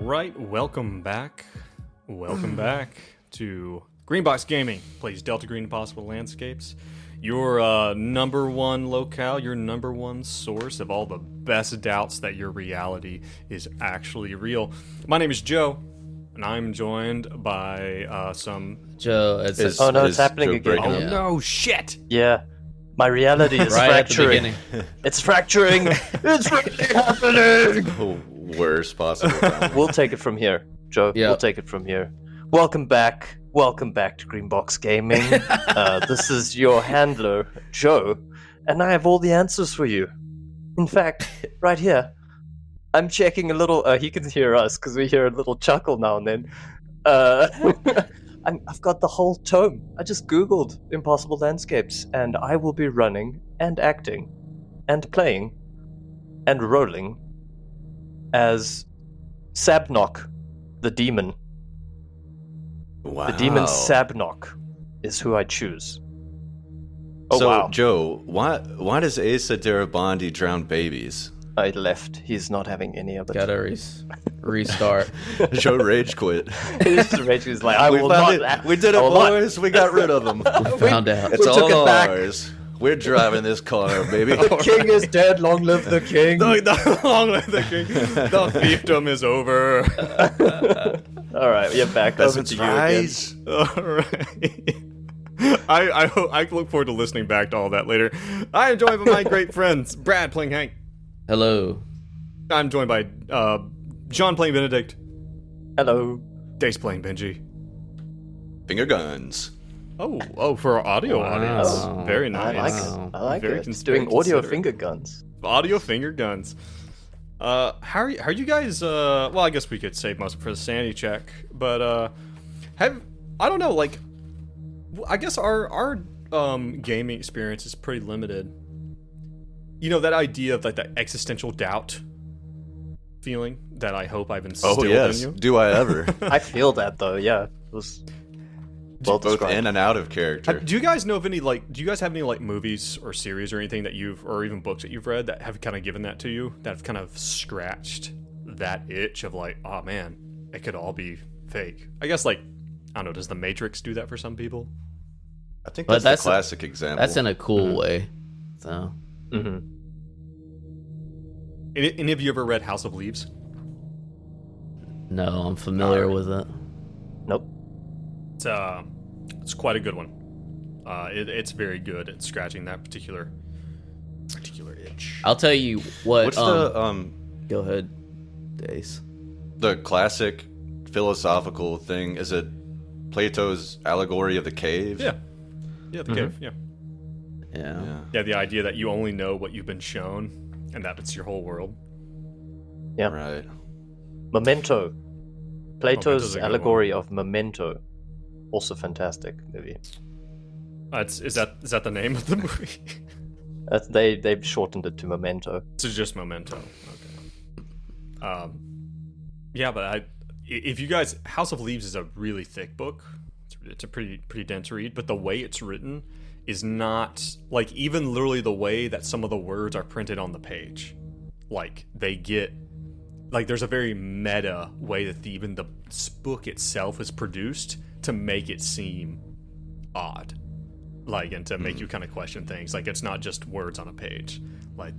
right, welcome back. Welcome back to Greenbox Gaming. Plays Delta Green Impossible Landscapes. Your number one locale, your number one source of all the best doubts that your reality is actually real. My name is Joe, and I'm joined by some... Joe, it's happening again. Oh no, shit! Yeah. My reality is fracturing. It's fracturing. It's really happening. Oh, worst possible time. We'll take it from here, Joe. Yep. We'll take it from here. Welcome back. Welcome back to Greenbox Gaming. This is your handler, Joe, and I have all the answers for you. In fact, right here, I'm checking a little... he can hear us, because we hear a little chuckle now and then. I've got the whole tome. I just googled Impossible Landscapes, and I will be running and acting and playing and rolling as Sabnok, the demon. Wow. The demon Sabnok is who I choose. Oh, so, wow. Joe, why does Asa Darabandi drown babies? I left. He's not having any of it. Gotta restart. Joe rage quit. He's rage. He's like, I will not. We did it, boys. We got rid of them. We found out. It's all ours. We're driving this car, baby. The king is dead. Long live the king. Long live the king. The fiefdom is over. All right, we're back. Over to you again. All right. I look forward to listening back to all that later. I am joined by my great friends, Brad playing Hank. Hello. I'm joined by John playing Benedict. Hello. Dace playing Benji. Finger guns. Oh, for our audio audience. Very nice. I like it. It's doing audio finger guns. Audio finger guns. How are you guys? Well, I guess we could save most for the sanity check, but I don't know. Like, I guess our gaming experience is pretty limited. You know, that idea of like that existential doubt feeling that I hope I've instilled in you. Do I ever? I feel that though. Yeah, it was both in and out of character. Do you guys know of any do you guys have any like movies or series or anything that or even books that you've read that have kind of given that to you, that have kind of scratched that itch of like, oh man, it could all be fake? I guess, like, I don't know, does The Matrix do that for some people? I think that's the classic example. That's in a cool way. So. Mm-hmm. Any of you ever read House of Leaves? No, I'm familiar with it. Nope. It's quite a good one. It's very good at scratching that particular itch. I'll tell you what. What's the Go ahead, Dace. The classic philosophical thing, is it Plato's allegory of the cave? Yeah, the cave. Yeah. The idea that you only know what you've been shown, and that it's your whole world. Yeah. Right. Memento. Plato's allegory of Memento. Also fantastic movie. Is that the name of the movie? They've shortened it to Memento. So just Memento. Okay. Yeah, but if you guys, House of Leaves is a really thick book. It's a pretty dense read, but the way it's written is not like, even literally the way that some of the words are printed on the page. Like, they get, like, there's a very meta way that even the book itself is produced to make it seem odd, like, and to make you kind of question things. Like, it's not just words on a page. Like,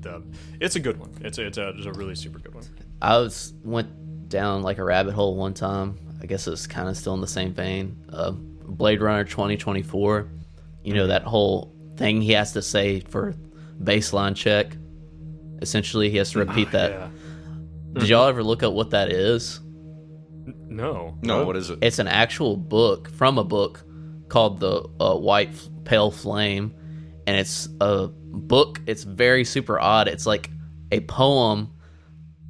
it's a good one. It's a really super good one. I went down like a rabbit hole one time. I guess it's kind of still in the same vein. Blade Runner 2024. You know, that whole thing he has to say for baseline check. Essentially, he has to repeat that. Yeah. Did y'all ever look up what that is? No. What is it? It's an actual book from a book called The White Pale Flame, and it's a book. It's very super odd. It's like a poem.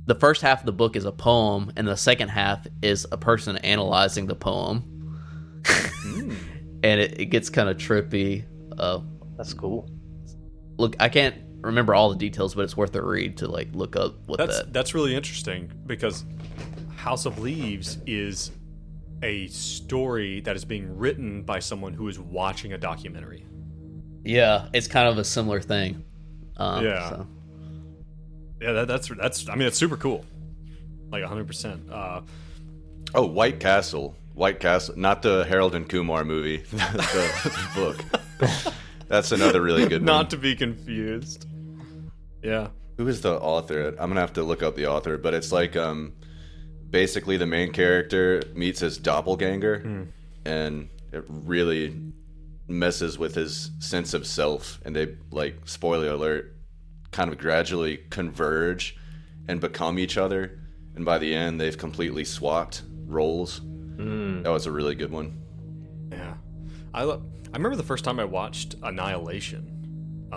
The first half of the book is a poem, and the second half is a person analyzing the poem. And it gets kind of trippy. That's cool. Look, I can't remember all the details, but it's worth a read to like look up what that's really interesting, because House of Leaves is a story that is being written by someone who is watching a documentary. Yeah, it's kind of a similar thing. Yeah, that's. I mean, it's super cool. like 100%. Oh, White Castle. White Castle, not the Harold and Kumar movie, the book. That's another really good one. Not to be confused. Yeah. Who is the author? I'm gonna have to look up the author, but it's like basically the main character meets his doppelganger, and it really messes with his sense of self, and they, like, spoiler alert, kind of gradually converge and become each other, and by the end they've completely swapped roles. That was a really good one. Yeah. I remember the first time I watched Annihilation.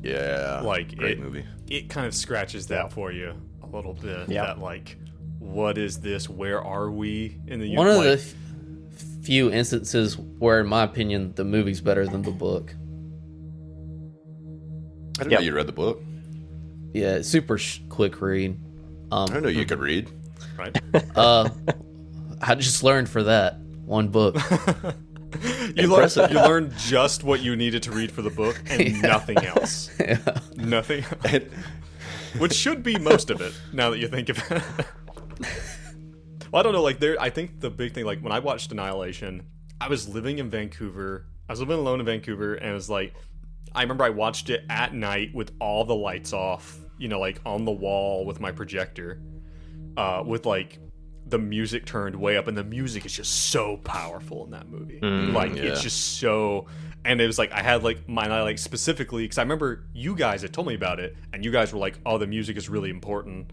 Yeah, Like, great movie. It kind of scratches that for you a little bit. Yeah. That, like, what is this? Where are we in the One of the few instances where, in my opinion, the movie's better than the book. I didn't know you read the book. Yeah, it's super quick read. I didn't know you could read. Right. I just learned for that one book. You learned just what you needed to read for the book and nothing else. Yeah. Nothing. Which should be most of it, now that you think of it. Well, I don't know, like, I think the big thing, like, when I watched Annihilation, I was living in Vancouver. I was living alone in Vancouver, and it was like, I remember I watched it at night with all the lights off, you know, like, on the wall with my projector, with, like, the music turned way up, and the music is just so powerful in that movie. It's just so, and it was like, I had, like, like, specifically, because I remember you guys had told me about it, and you guys were like, oh, the music is really important.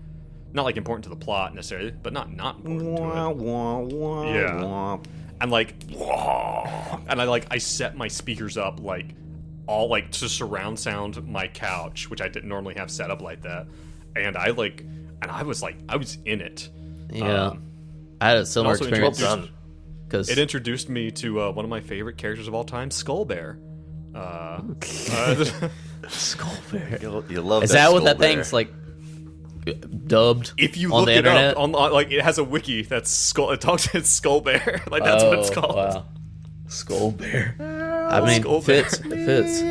Not, like, important to the plot, necessarily, but not important to it. Yeah. And, like, and I set my speakers up, like, all, like, to surround sound my couch, which I didn't normally have set up like that. And I was in it. Yeah. I had a similar also experience. Well It introduced me to one of my favorite characters of all time, Skull Bear. Skull Bear. You love Is that what Skull that Bear. thing's like dubbed? If you on look the it internet? up, on like, it has a wiki that's Skull. It talks. It's Skull Bear. Like, that's what it's called. Wow. Skull Bear. I mean, Skull it fits. Bear. It fits.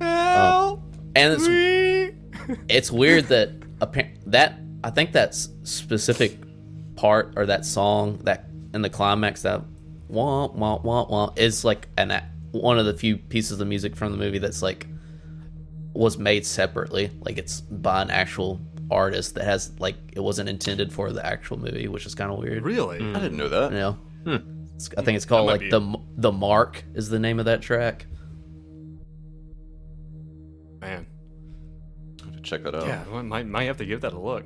Help And me. it's weird that I think that specific part, or that song that in the climax, that wah wah wah wah, is like one of the few pieces of music from the movie that's like was made separately. Like, it's by an actual artist that has, like, it wasn't intended for the actual movie, which is kind of weird. Really? I didn't know that. You know, I think it's called, might like, be- the Mark is the name of that track. Man. I have to check that out. Yeah, I might have to give that a look.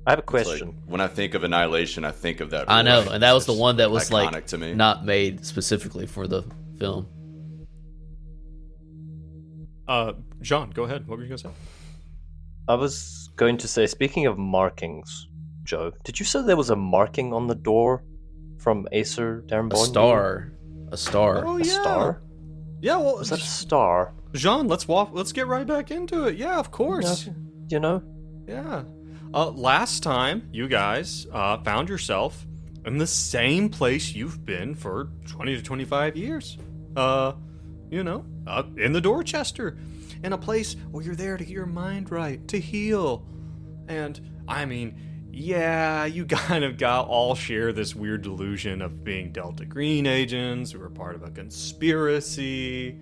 I have a It's like, question. when I think of Annihilation, I think of that. I know, really. and that was the It's one that was iconic like to me. not made specifically for the film. John, go ahead. What were you gonna say? I was going to say, speaking of markings, Joe, did you say there was a marking on the door from Acer Darren A Born? star. A star. Oh, A star? Yeah. Well, Was that a star? Jean, let's get right back into it. Yeah, of course. You know? Yeah. Last time, you guys found yourself in the same place you've been for 20 to 25 years. In the Dorchester. In a place where you're there to get your mind right, to heal. And, I mean, yeah, you kind of all share this weird delusion of being Delta Green agents who are part of a conspiracy.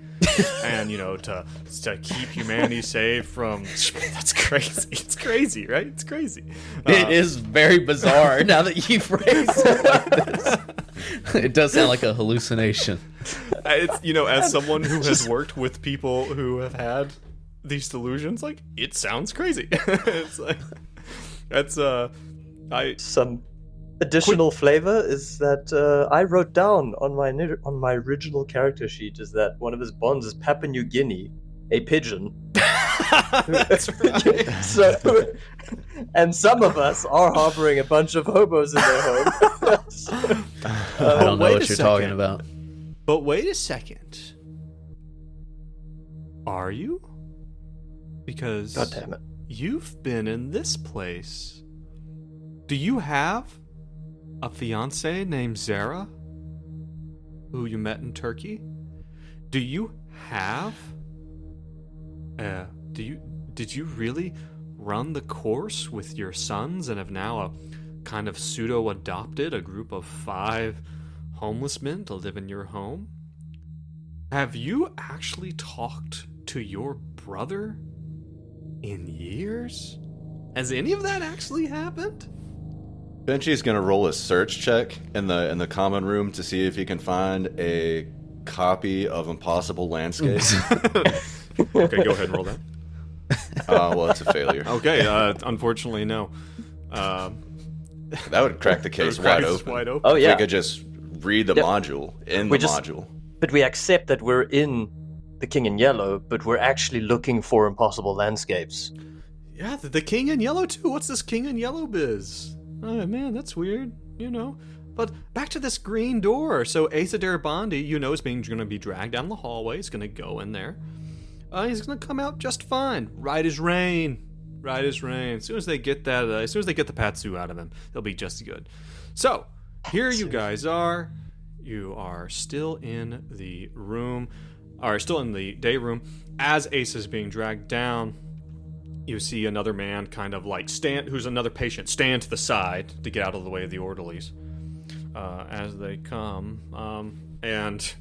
And, to keep humanity safe from... That's crazy. It's crazy, right? It's crazy. It is very bizarre now that you phrase it like this. It does sound like a hallucination. It's, as someone who has worked with people who have had these delusions, like, it sounds crazy. It's like, that's Some additional flavor is that I wrote down on my original character sheet is that one of his bonds is Papua New Guinea, a pigeon. That's right. So, and some of us are harboring a bunch of hobos in their home. I don't know wait what a you're talking second. about. But wait a second. Are you? Because God damn it. you've been in this place. Do you have a fiance named Zara, who you met in Turkey? Do you have? Did you really run the course with your sons and have now kind of pseudo-adopted a group of 5 homeless men to live in your home. Have you actually talked to your brother in years? Has any of that actually happened? Benji's gonna roll a search check in the common room to see if he can find a copy of Impossible Landscapes. Okay, go ahead and roll that. Well, it's a failure. Okay, unfortunately, no. That would crack the case wide open. Oh yeah. We could just read the module in the module. But we accept that we're in the King in Yellow, but we're actually looking for Impossible Landscapes. Yeah, the King in Yellow too. What's this King in Yellow biz? Oh man, that's weird. But back to this green door. So Asa Darabandi, is going to be dragged down the hallway. He's going to go in there. He's going to come out just fine. Right as rain. As soon as they get the patsu out of him, he'll be just good. So here you guys are. You are still in the room, or still in the day room. As Asa is being dragged down, you see another man kind of like who's another patient, stand to the side to get out of the way of the orderlies as they come. And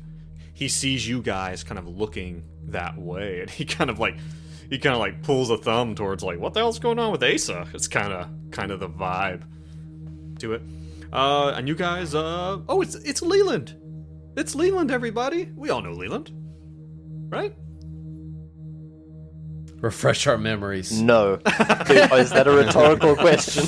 he sees you guys kind of looking that way, and he kind of pulls a thumb towards like, what the hell's going on with Asa? It's kind of the vibe to it. And you guys, it's Leland. It's Leland, everybody. We all know Leland, right? Refresh our memories. No. Is that a rhetorical question?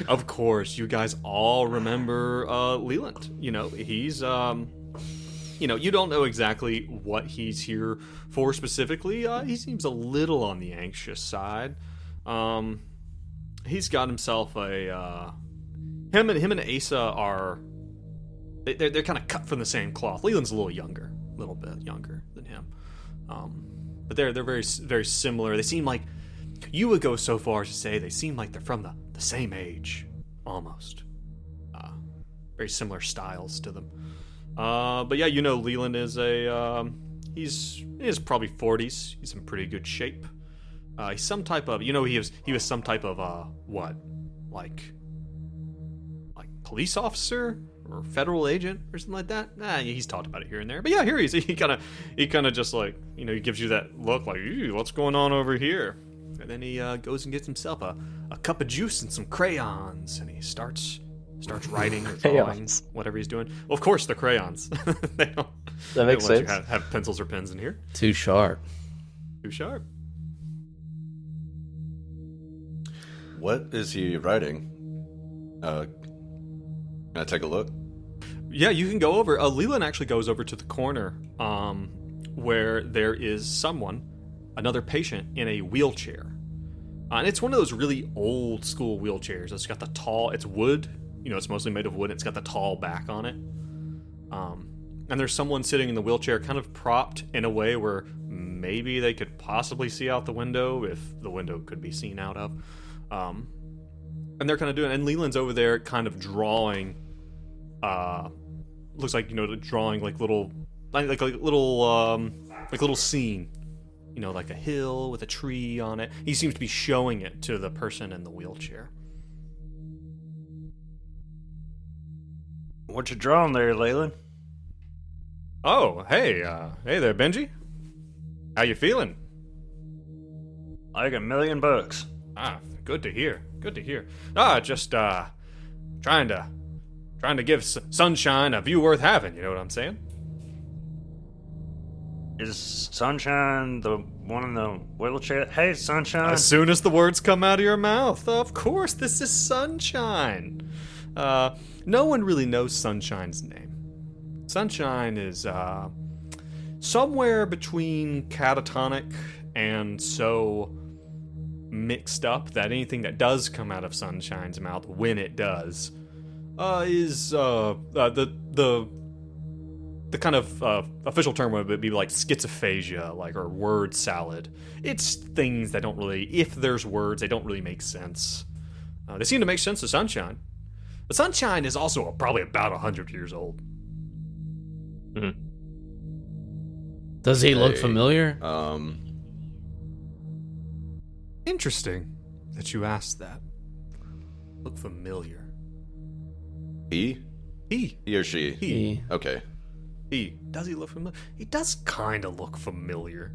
Of course, you guys all remember Leland. He's you don't know exactly what he's here for specifically. He seems a little on the anxious side. He's got himself a him and Asa are they're kind of cut from the same cloth. Leland's a little bit younger than him. But they're very, very similar. They seem like, you would go so far as to say they seem like they're from the same age, almost. Very similar styles to them. But yeah, Leland is he's probably 40s. He's in pretty good shape. He's some type of, he was some type of like police officer or federal agent or something like that. He's talked about it here and there. But yeah, here he is. He kind of just like, he gives you that look like, what's going on over here? And then he goes and gets himself a cup of juice and some crayons, and he starts writing or drawing, whatever he's doing. Well, of course, the crayons. That makes sense. You have pencils or pens in here. Too sharp. What is he writing? Can I take a look? Yeah, you can go over. Leland actually goes over to the corner where there is another patient in a wheelchair. And it's one of those really old school wheelchairs. It's got it's wood. It's mostly made of wood. It's got the tall back on it. And there's someone sitting in the wheelchair kind of propped in a way where maybe they could possibly see out the window if the window could be seen out of. And they're kind of doing, and Leland's over there kind of drawing, looks like, drawing like little scene, like a hill with a tree on it. He seems to be showing it to the person in the wheelchair. What you drawing there, Leland? Oh, hey there, Benji. How you feeling? Like $1,000,000. Good to hear. Just trying to give Sunshine a view worth having. You know what I'm saying? Is Sunshine the one in the wheelchair? Hey, Sunshine. As soon as the words come out of your mouth, of course, this is Sunshine. No one really knows Sunshine's name. Sunshine is somewhere between catatonic and so mixed up that anything that does come out of Sunshine's mouth, when it does, is the kind of official term would be like schizophagia, or word salad. It's things that don't really, if there's words, they don't really make sense. They seem to make sense to Sunshine. But Sunshine is also probably about 100 years old. Mm-hmm. Does he look familiar? Interesting that you asked that. Look familiar. He? He Or she? He. Okay. He. Does he look familiar? He does kind of look familiar.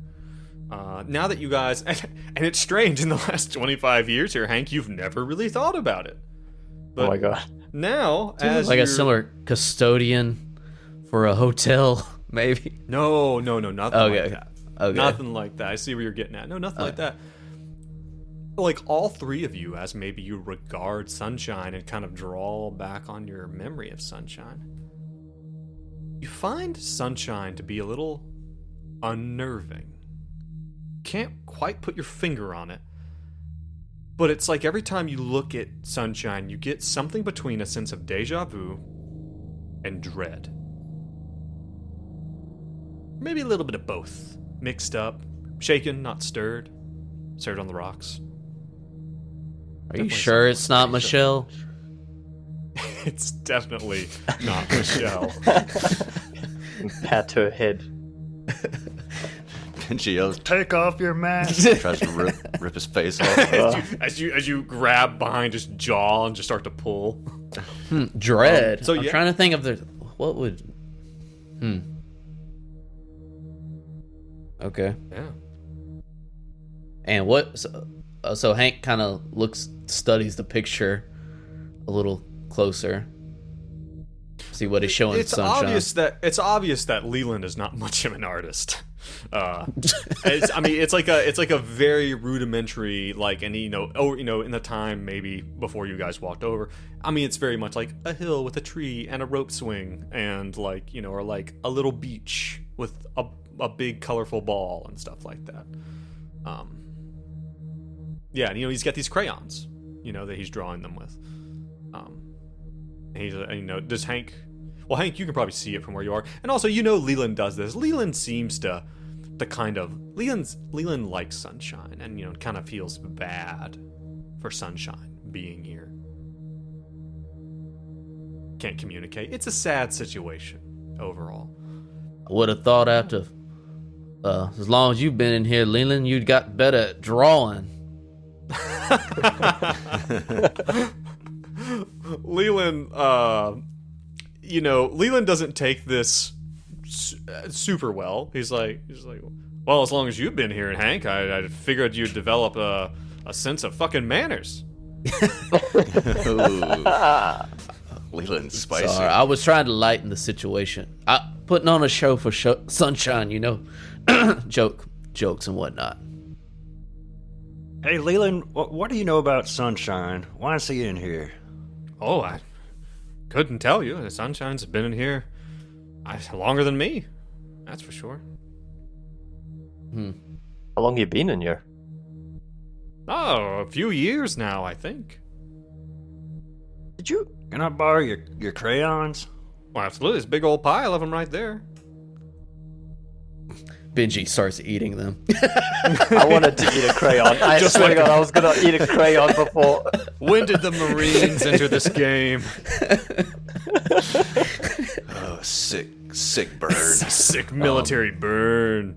Now that you guys... And it's strange, in the last 25 years here, Hank, you've never really thought about it. But Oh my god. now, as Like you're... a similar custodian for a hotel, maybe. No, nothing Okay, like that. okay. Nothing like that. I see where you're getting at. No, nothing like that. Like, all three of you, as maybe you regard Sunshine and kind of draw back on your memory of Sunshine, you find Sunshine to be a little unnerving. Can't quite put your finger on it, but it's like every time you look at Sunshine, you get something between a sense of deja vu and dread. Maybe a little bit of both, mixed up, shaken, not stirred, stirred on the rocks. Are you sure it's not Pretty sure. Michelle? It's definitely not Michelle. Pat her head. Benji yells, Take off your mask. tries to rip his face off. as you grab behind his jaw and just start to pull. Dread. So I'm yeah. trying to think of what would. Okay. Yeah. And what? So Hank kind of studies the picture a little closer. See what he's showing. It's Sunshine. it's obvious that Leland is not much of an artist. It's like a very rudimentary, like, and in the time maybe before you guys walked over, it's very much like a hill with a tree and a rope swing and or like a little beach with a big colorful ball and stuff like that. Yeah, and he's got these crayons, that he's drawing them with. And he's does Hank? Well, Hank, you can probably see it from where you are, and also Leland does this. Leland seems to kind of Leland likes Sunshine, and kind of feels bad for Sunshine being here. Can't communicate. It's a sad situation overall. I would have thought after, as long as you've been in here, Leland, you'd got better at drawing. Leland, Leland doesn't take this super well. He's like, well, as long as you've been here, Hank, I figured you'd develop a sense of fucking manners. Leland's spicy. Sorry, I was trying to lighten the situation. Putting on a show for Sunshine, jokes and whatnot. Hey, Leland, what do you know about Sunshine? Why is he in here? Oh, I couldn't tell you. The Sunshine's been in here longer than me. That's for sure. How long you been in here? Oh, a few years now, I think. Did you? Can I borrow your crayons? Well, absolutely. There's a big old pile of them right there. Benji starts eating them. I wanted to eat a crayon. I swear to God, I was gonna eat a crayon before. When did the Marines enter this game? Oh, sick burn. Sick military burn.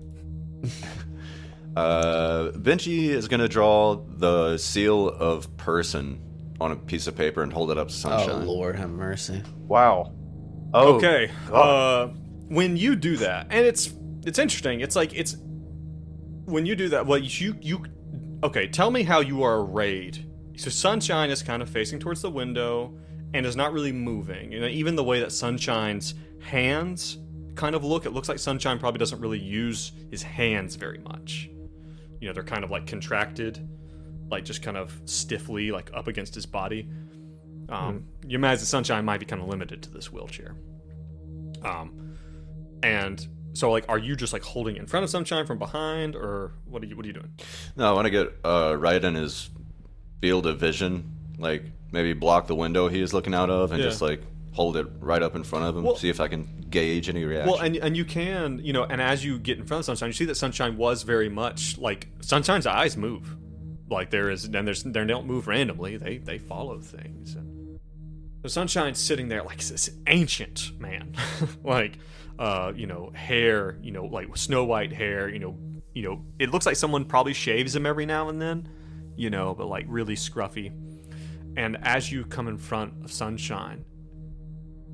Benji is gonna draw the seal of person on a piece of paper and hold it up to Sunshine. Oh Lord, have mercy. Wow. Oh. Okay. When you do that, and it's interesting. It's like when you do that. Well, you okay? Tell me how you are arrayed. So Sunshine is kind of facing towards the window and is not really moving. Even the way that Sunshine's hands kind of look, it looks like Sunshine probably doesn't really use his hands very much. They're kind of like contracted, like just kind of stiffly, like up against his body. You imagine Sunshine might be kind of limited to this wheelchair. And so, like, are you just like holding it in front of Sunshine from behind, or what are you doing? No, I want to get right in his field of vision, like maybe block the window he is looking out of, and just like hold it right up in front of him, see if I can gauge any reaction. Well, and you can, and as you get in front of Sunshine, you see that Sunshine was very much like Sunshine's eyes move, like they don't move randomly. They follow things. And the Sunshine's sitting there like this ancient man, like hair, like Snow White hair, it looks like someone probably shaves him every now and then, but like really scruffy. And as you come in front of Sunshine,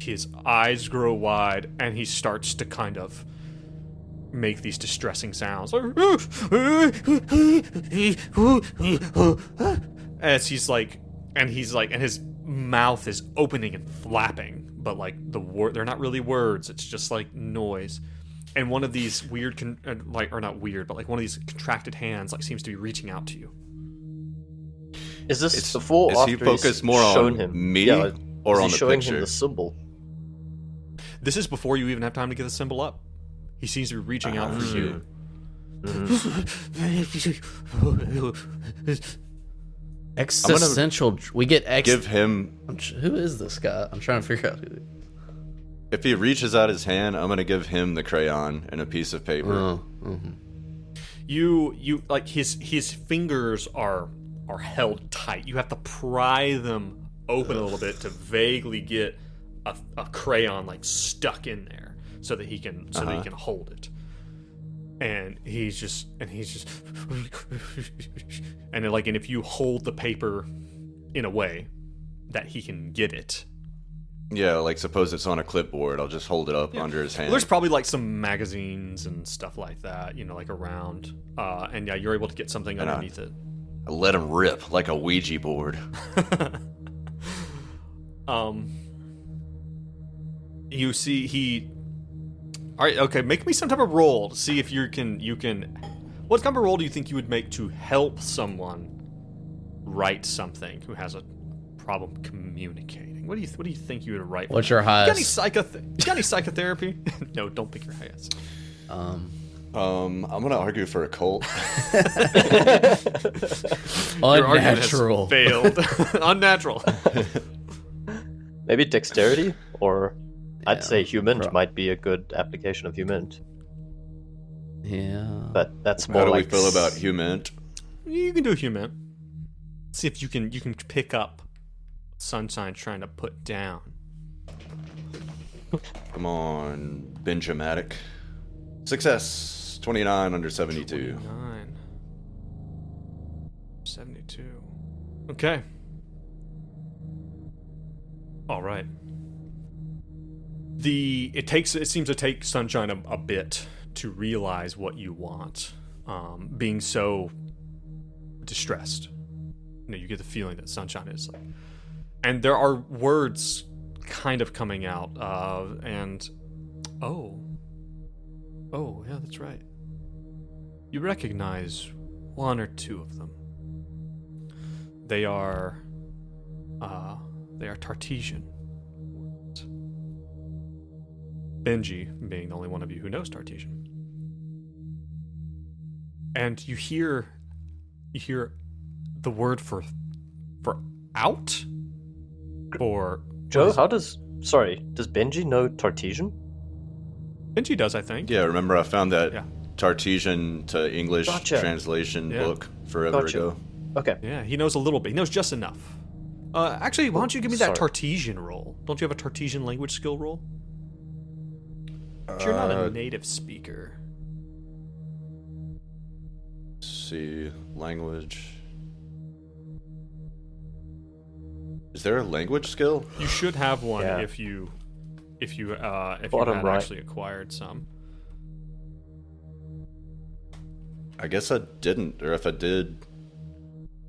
his eyes grow wide and he starts to kind of make these distressing sounds. As he's like, and his mouth is opening and flapping, but like they're not really words, it's just like noise. And one of these weird, or not weird, but like one of these contracted hands like seems to be reaching out to you. Is this before or is after he focused more shown on him? me Yeah, or is on he the showing picture? him the symbol? This is before you even have time to get the symbol up. He seems to be reaching out for you. Existential. We get Give him. Who is this guy? I'm trying to figure out. If he reaches out his hand, I'm gonna give him the crayon and a piece of paper. Oh, mm-hmm. You like his fingers are held tight. You have to pry them open a little bit to vaguely get a crayon like stuck in there so that he can hold it. And he's just and then like, and if you hold the paper in a way that he can get it. Yeah, like suppose it's on a clipboard, I'll just hold it up under his hand. Well, there's probably like some magazines and stuff like that, like around. And yeah, you're able to get something underneath it. I let him rip like a Ouija board. You see he. All right, okay. Make me some type of roll to see if you can. What type of roll do you think you would make to help someone write something who has a problem communicating? What do you think you would write? What's your highest? You got any psychotherapy? No, don't pick your highest. I'm gonna argue for a cult. Unnatural. Failed. Unnatural. Maybe dexterity, or I'd say human might be a good application of human. Yeah. But that's more How do like we feel about human? You can do human. See if you can pick up Sunshine trying to put down. Come on, Benjamatic. Success. 29 under 72. 9. 72. Okay. All right. It seems to take Sunshine a bit to realize what you want, being so distressed. You get the feeling that Sunshine is like, and there are words kind of coming out, and oh yeah, that's right. You recognize one or two of them. They are Tartesian words. Benji being the only one of you who knows Tartesian. And you hear the word for out? Or Joe, does Benji know Tartesian? Benji does, I think. Yeah, remember I found that Yeah. Tartesian to English translation Yeah. book forever ago. Okay. Yeah, he knows a little bit. He knows just enough. Actually, why don't you give me that Sorry. Tartesian roll? Don't you have a Tartesian language skill roll? But you're not a native speaker. See, language. Is there a language skill? You should have one Yeah. if you Bottom had right. actually acquired some. I guess I didn't, or if I did,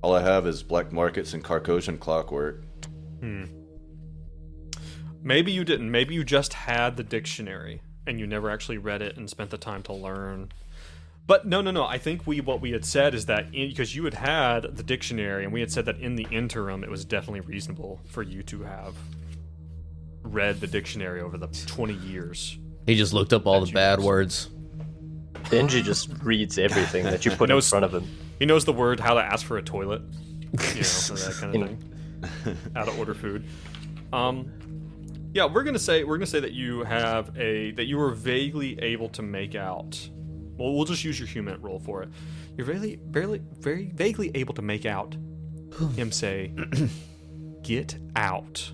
all I have is black markets and Carcosian clockwork. Maybe you didn't. Maybe you just had the dictionary and you never actually read it and spent the time to learn. But no. I think what we had said is that because you had the dictionary, and we had said that in the interim, it was definitely reasonable for you to have read the dictionary over the 20 years. He just looked up all the bad words. Benji just reads everything that you put in front of him. He knows the word how to ask for a toilet, that kind of thing. How to order food. Yeah, we're gonna say that you were vaguely able to make out. Well, we'll just use your human roll for it. You're very vaguely able to make out him say, "Get out,"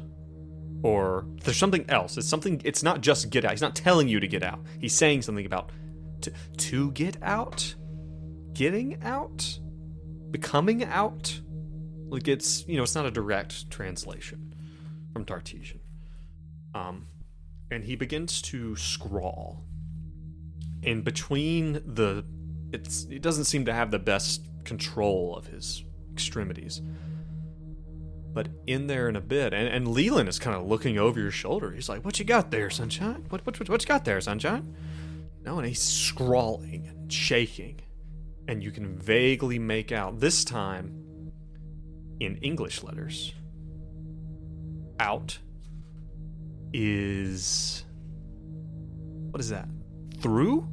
or there's something else. It's not just get out. He's not telling you to get out. He's saying something about to get out, getting out. becoming out. Like it's not a direct translation from Tartesian. And he begins to scrawl. And between it doesn't seem to have the best control of his extremities. But in there in a bit, and Leland is kind of looking over your shoulder. He's like, "What you got there, Sunshine? What you got there, Sunshine?" No, and he's scrawling and shaking, and you can vaguely make out this time in English letters. Out is, what is that? Through?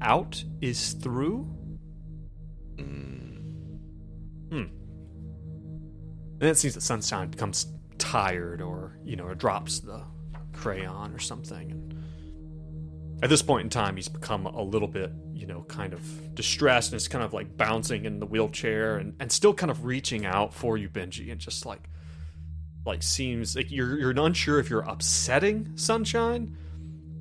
Out is through? And it seems that Sunshine becomes tired or drops the crayon or something. And at this point in time, he's become a little bit, kind of distressed and is kind of like bouncing in the wheelchair and still kind of reaching out for you, Benji, and just like seems like you're unsure if you're upsetting Sunshine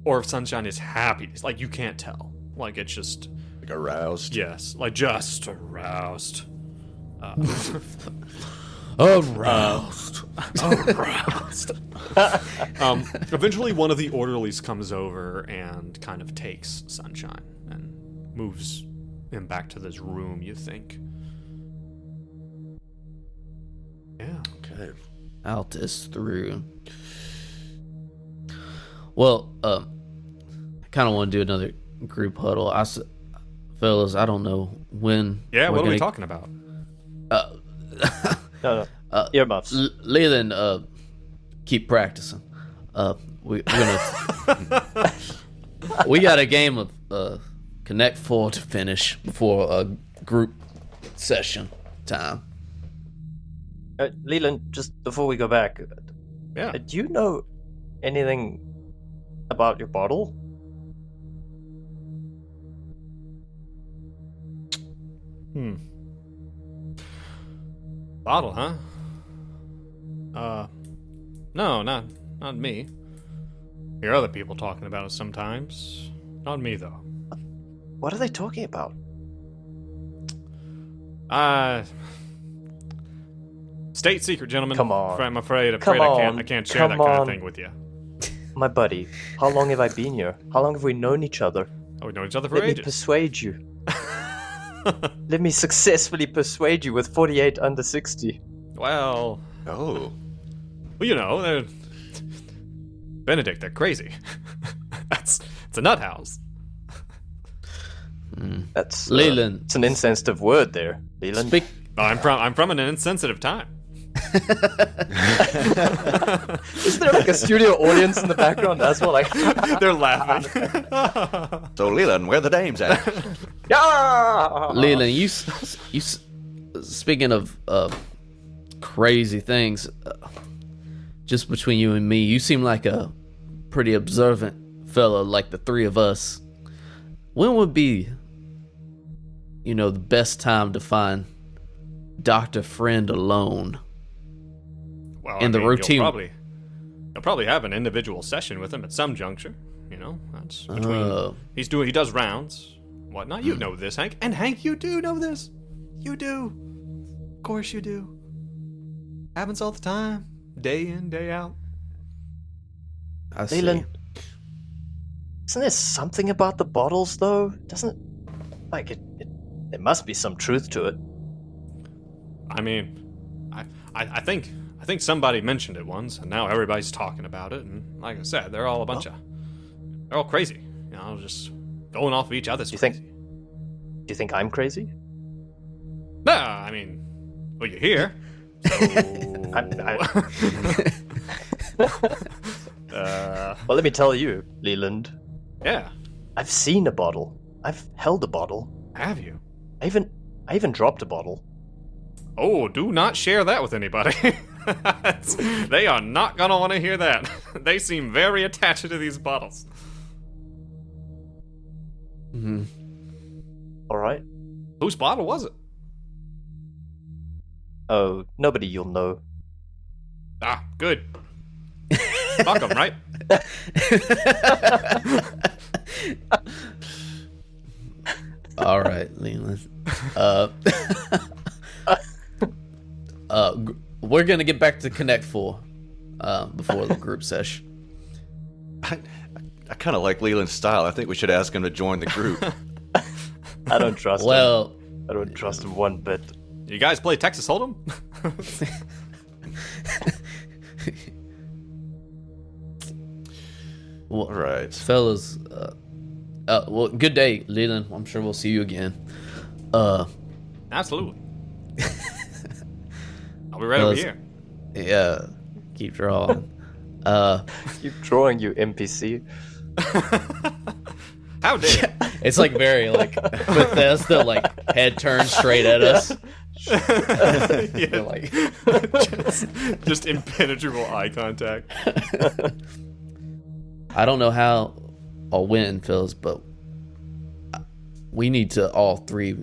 or if Sunshine is happy. It's like you can't tell. Like it's just Like aroused. yes, like just aroused. Aroused. Aroused. Eventually, one of the orderlies comes over and kind of takes Sunshine and moves him back to this room, you think. Yeah. Okay. Out is through. Well, I kind of want to do another group huddle. Fellas, I don't know when. Yeah, we're what are we gonna- talking about? No. Earmuffs. Leland, keep practicing. We're gonna. We got a game of Connect 4 to finish before a group session time. Leland, just before we go back, Yeah. do you know anything about your bottle? Bottle, huh? No, not me. Hear other people talking about it sometimes. Not me, though. What are they talking about? State secret, gentlemen. Come on. I'm afraid Come I on. can't share that Come kind of on. thing with you. My buddy, how long have I been here? How long have we known each other? Oh, we've known each other for Let me ages. persuade you. Let me successfully persuade you with 48 under 60. Well, Oh. they're Benedict. They're crazy. It's a nut house. That's Leland. It's an insensitive word there, Leland. Speak. I'm from an insensitive time. Is there like a studio audience in the background as well? Like, They're laughing. So Leland, where the dames at? yeah. Leland, speaking of crazy things, just between you and me, you seem like a pretty observant fella, like the three of us. When would be, the best time to find Dr. Friend alone? Well, In the routine- You'll probably have an individual session with him at some juncture. That's between. He does rounds, whatnot. You know this, Hank, and Hank, you do know this. You do, of course, you do. Happens all the time, day in, day out. I see. Leland, isn't there something about the bottles though? Doesn't like it? There must be some truth to it. I mean, I think somebody mentioned it once, and now everybody's talking about it. And like I said, they're all they're all crazy. Just going off of each other's. Do you think- crazy. Do you think I'm crazy? Nah, I mean, well, you're here. Well, let me tell you, Leland. Yeah, I've seen a bottle. I've held a bottle. have you? I even dropped a bottle. Oh, do not share that with anybody. They are not gonna want to hear that. They seem very attached to these bottles. All right. Whose bottle was it? Oh, nobody you'll know. Ah, good. Fuck 'em, right? All right, Leland. we're gonna get back to Connect 4 before the group sesh. I kind of like Leland's style. I think we should ask him to join the group. I don't trust him. Well, I don't trust him one bit. You guys play Texas Hold'em? well, All right. fellas. Well, good day, Leland. I'm sure we'll see you again. Absolutely. I'll be right over here. Yeah, keep drawing. Keep drawing, you NPC. How dare you? It's like very like Bethesda, like head turned straight at us. Yeah. Like, just impenetrable eye contact. I don't know how or when, Phils, but we need to all three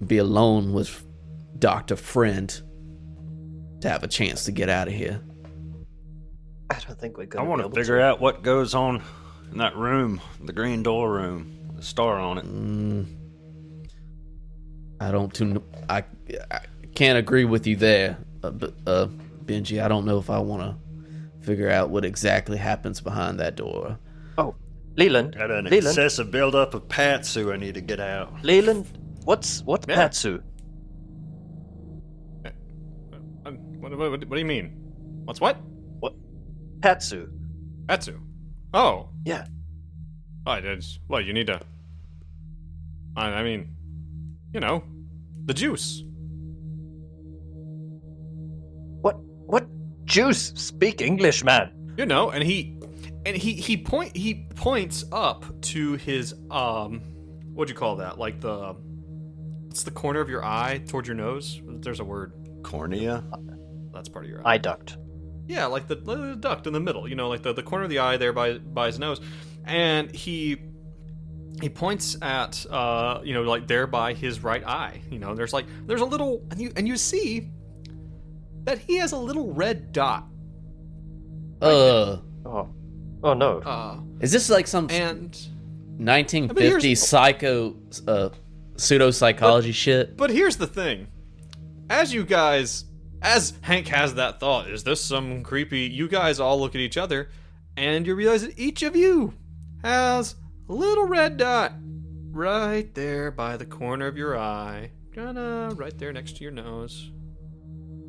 be alone with Dr. Friend to have a chance to get out of here. I don't think we're I going to want to figure out what goes on in that room, the green door room, with the star on it. I can't agree with you there, Benji. I don't know if I want to figure out what exactly happens behind that door. Oh, Leland. Got an Leland. excessive buildup of Patsu I need to get out. Leland, what's Yeah. Patsu? What do you mean? What's what? Patsu. Atsu. Oh. Yeah. Oh, it's, well, you need to... I mean, you know, the juice. What juice? Speak English, man. You know, and he points up to his what'd you call that? Like it's the corner of your eye towards your nose. There's a word. Cornea? That's part of your eye. Eye duct. Yeah, like the duct in the middle. You know, like the corner of the eye there by his nose, and he points at you know, like there by his right eye. You know, there's a little, and you see that he has a little red dot. Oh no. Is this like some And 1950s psycho pseudo-psychology shit? but here's the thing. As Hank has that thought, is this some creepy... You guys all look at each other, and you realize that each of you has a little red dot right there by the corner of your eye. Kinda right there next to your nose.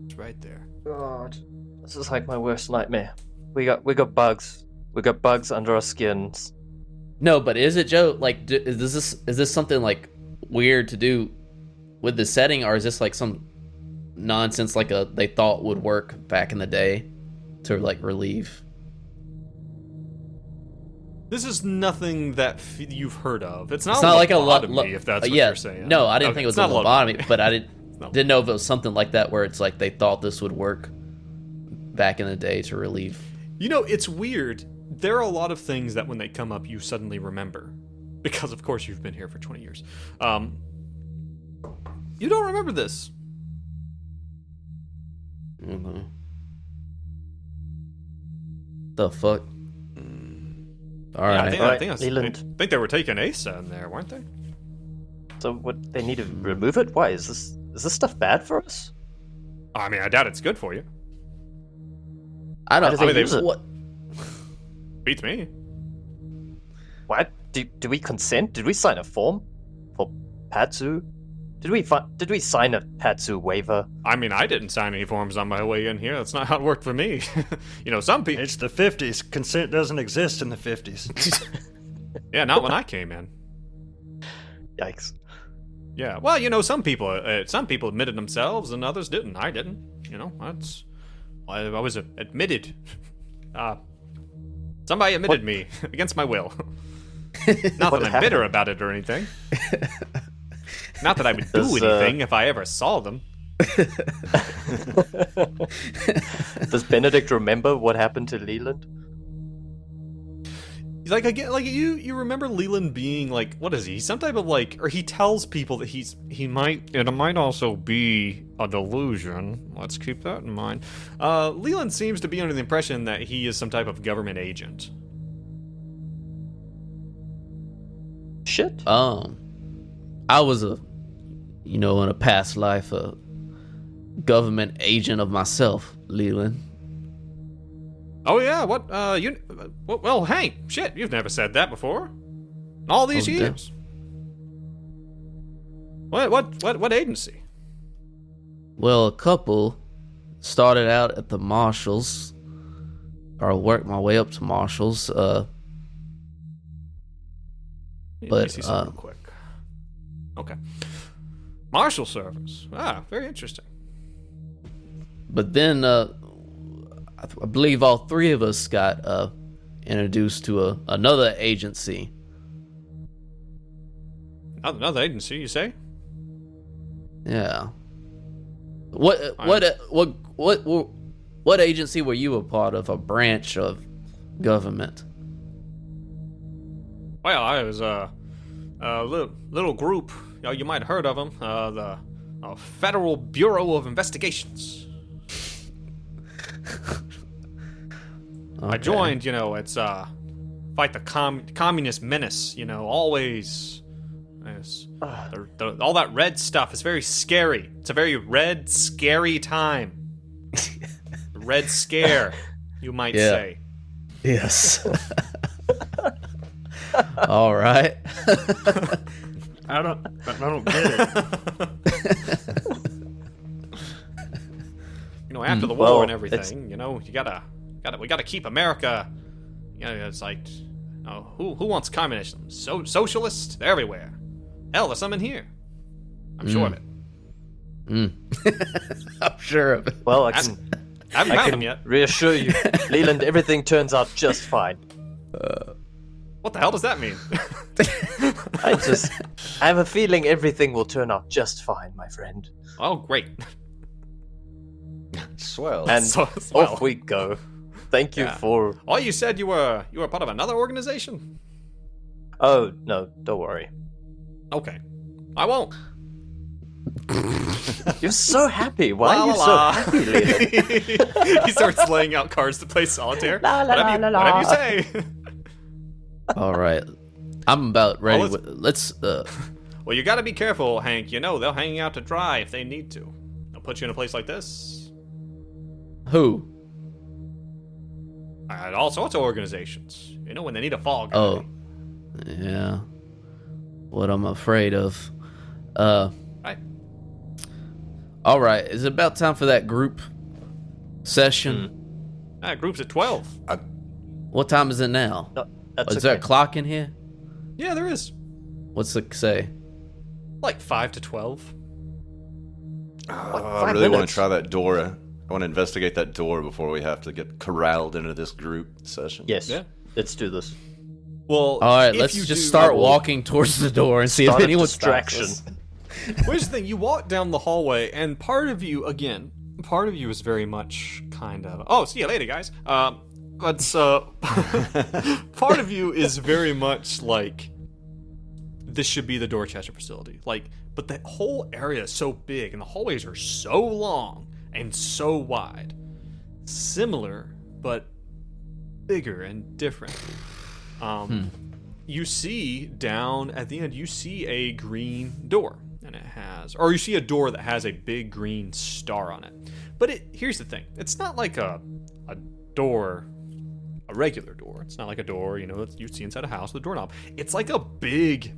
It's right there. God, this is like my worst nightmare. We got bugs. We got bugs under our skins. No, but is it, Joe? Like, is this something like weird to do with the setting, or is this like some nonsense like they thought would work back in the day to like relieve? This is nothing that you've heard of. It's not like a lobotomy, if that's what yeah, you're saying. No, I didn't Okay, think it was it's a not lobotomy, but I didn't know if it was something like that where it's like they thought this would work back in the day to relieve. You know, it's weird. There are a lot of things that when they come up, you suddenly remember. Because, of course, you've been here for 20 years. You don't remember this. Mm-hmm. The fuck? All Yeah, right. I think Leland. they were taking Asa in there, weren't they? So what? They need to remove it? Why is this stuff bad for us? I mean, I doubt it's good for you. I don't. How do they use it? What? Beats me. What? Do we consent? Did we sign a form for Patsu? Did we sign a Patsu waiver? I mean, I didn't sign any forms on my way in here. That's not how it worked for me. You know, some people... It's the 50s. Consent doesn't exist in the 50s. Yeah, not when I came in. Yikes. Yeah, well, you know, some people admitted themselves and others didn't. I didn't. You know, I was admitted. Somebody admitted me against my will. Not that I'm bitter about it or anything. Not that I would do anything if I ever saw them. Does Benedict remember what happened to Leland? Like you remember Leland being like, what is he? Some type of like, or he tells people that it might also be a delusion. Let's keep that in mind. Leland seems to be under the impression that he is some type of government agent. Shit. I was in a past life, government agent of myself, Leland. Oh yeah, what? Well, Hank, shit, you've never said that before. All these years. What agency? Well, a couple started out at the Marshals, or worked my way up to Marshals. Let me But see something real quick. Okay. Marshal Service. Ah, very interesting. but then I believe all three of us got introduced to another agency. Another agency, you say? Yeah. What agency were you a part of? A branch of government? Well, I was a little group. You might have heard of them. The Federal Bureau of Investigations. I joined. It's fight the communist menace. Always. All that red stuff is very scary. It's a very red, scary time. Red scare, you might say. Yes. All right. I don't get it. After the war and everything, we gotta keep America. It's like, who wants communism? Socialists? They're everywhere. Hell, there's some in here. I'm sure of it. I'm sure of it. Well, I haven't can found them yet. reassure you, Leland, everything turns out just fine. What the hell does that mean? I have a feeling everything will turn out just fine, my friend. Oh, great. Swell. And Swell. off we go. Thank you for... Oh, you said you were part of another organization? Oh, no, don't worry. Okay. I won't. You're so happy. Why are you so happy, Leland? He starts laying out cards to play solitaire. Whatever you say. All right. I'm about ready. let's- Let's Well, you gotta be careful, Hank. They'll hang you out to dry if they need to. They'll put you in a place like this. who? At all sorts of organizations. When they need a fall guy. Oh. Yeah. What I'm afraid of. Right. All right. Is it about time for that group session? Group's at 12. What time is it now? No, that's Is there a okay. clock in here? Yeah, there is. What's it say? Like 5 to 12. I really want to try that door. I want to investigate that door before we have to get corralled into this group session. Yes, Yeah. let's do this. Well, All right, if let's you just do- start walking towards the door and see if Start a anyone distraction. stops us. Here's the thing: you walk down the hallway, and part of you is very much kind of. Oh, see you later, guys. But part of you is very much like this should be the Dorchester facility. But the whole area is so big, and the hallways are so long and so wide, similar but bigger and different. You see down at the end, you see a green door, and you see a door that has a big green star on it. But here's the thing: it's not like a door, a regular door. It's not like a door, that you see inside a house with a doorknob. It's like a big,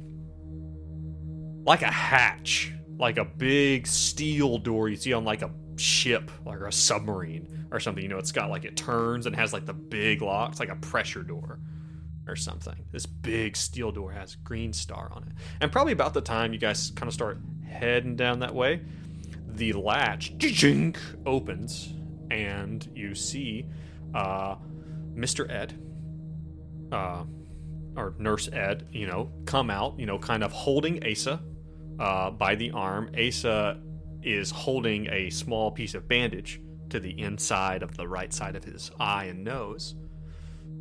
like a hatch, like a big steel door you see on like a ship, like a submarine or something. It's got it turns and has like the big lock. It's like a pressure door or something. This big steel door has a green star on it. And probably about the time you guys kind of start heading down that way, the latch opens and you see Mr. Ed, or Nurse Ed, come out, kind of holding Asa by the arm. Asa is holding a small piece of bandage to the inside of the right side of his eye and nose.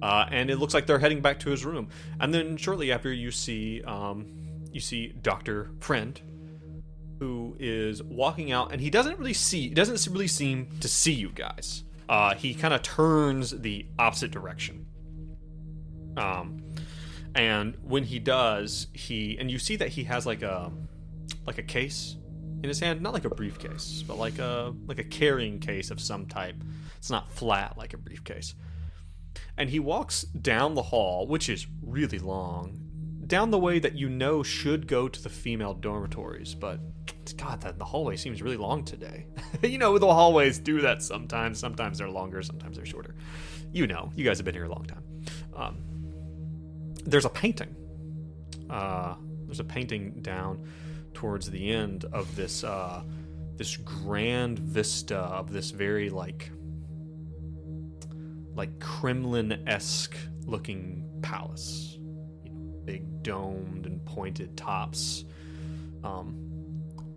And it looks like they're heading back to his room. And then shortly after, you see Dr. Friend, who is walking out, and he doesn't really seem to see you guys. He kind of turns the opposite direction. And when he does, and you see that he has like a case in his hand, not like a briefcase, but like a carrying case of some type. It's not flat like a briefcase. And he walks down the hall, which is really long, down the way that you know should go to the female dormitories, but God, the hallway seems really long today. You know, the hallways do that sometimes. Sometimes they're longer, sometimes they're shorter. You know, you guys have been here a long time. There's a painting. There's a painting down towards the end of this this grand vista of this very like Kremlin-esque looking palace. You know, big domed and pointed tops.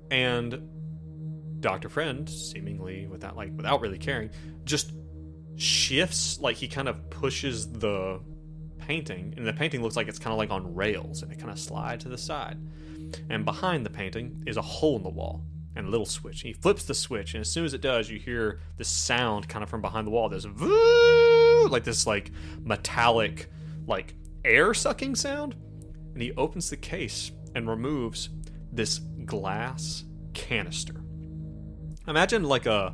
And Dr. Friend, seemingly without really caring, just shifts, like he kind of pushes the painting, and the painting looks like it's kind of like on rails, and it kind of slides to the side. And behind the painting is a hole in the wall and a little switch. He flips the switch, and as soon as it does, you hear this sound kind of from behind the wall. There's like this like metallic like air sucking sound, and he opens the case and removes this glass canister. Imagine like a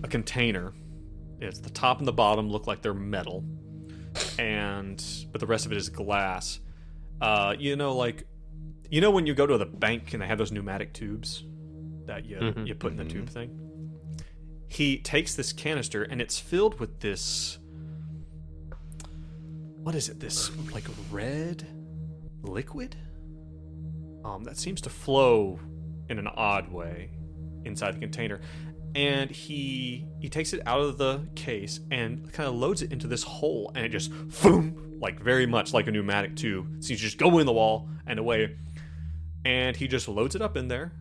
container. It's the top and the bottom look like they're metal, but the rest of it is glass. You know when you go to the bank and they have those pneumatic tubes that you put in the tube thing? He takes this canister and it's filled with this, what is it? This like red liquid that seems to flow in an odd way inside the container. And he takes it out of the case and kind of loads it into this hole, and it just boom, like very much like a pneumatic tube. So you just go in the wall and away, and he just loads it up in there.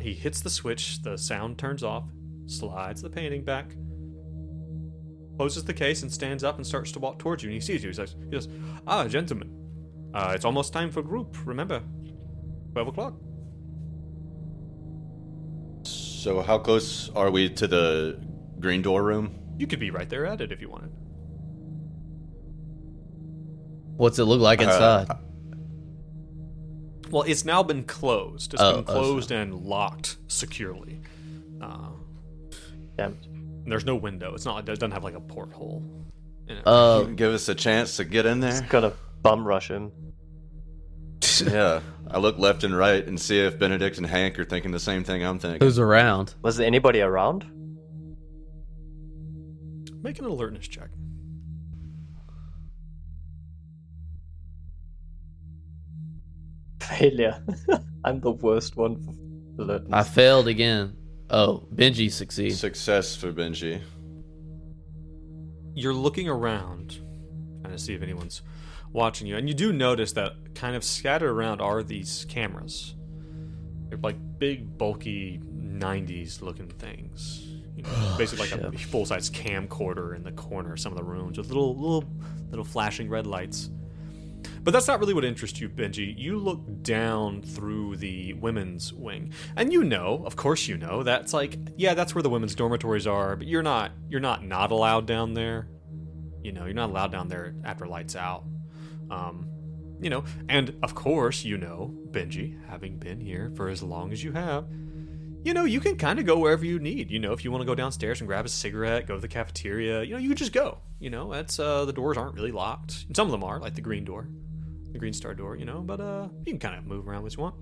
He hits the switch, the sound turns off, slides the painting back, closes the case, and stands up and starts to walk towards you. And he sees you. He says, "Ah, gentlemen, it's almost time for group. Remember, 12 o'clock." So how close are we to the green door room? You could be right there at it if you wanted. What's it look like inside? Well, it's now been closed. It's been closed and locked securely. Damn. There's no window. It's not. It doesn't have like a porthole in it. You can give us a chance to get in there. Just gonna bum rush him. Yeah, I look left and right and see if Benedict and Hank are thinking the same thing I'm thinking. Who's around? Was there anybody around? Make an alertness check. Failure. I'm the worst one for alertness. I failed again. Oh, Benji succeeds. Success for Benji. You're looking around, trying to see if anyone's watching you, and you do notice that kind of scattered around are these cameras. They're like big, bulky 90s looking things. You know, basically like a full-size camcorder in the corner of some of the rooms with little flashing red lights. But that's not really what interests you, Benji. You look down through the women's wing, and of course you know, that's like, yeah, that's where the women's dormitories are, but you're not allowed down there. You know, you're not allowed down there after lights out. And of course, Benji, having been here for as long as you have, you can kind of go wherever you need. If you want to go downstairs and grab a cigarette, go to the cafeteria, you can just go. That's the doors aren't really locked. And some of them are, like the green door, the Green Star door, but you can kind of move around as you want.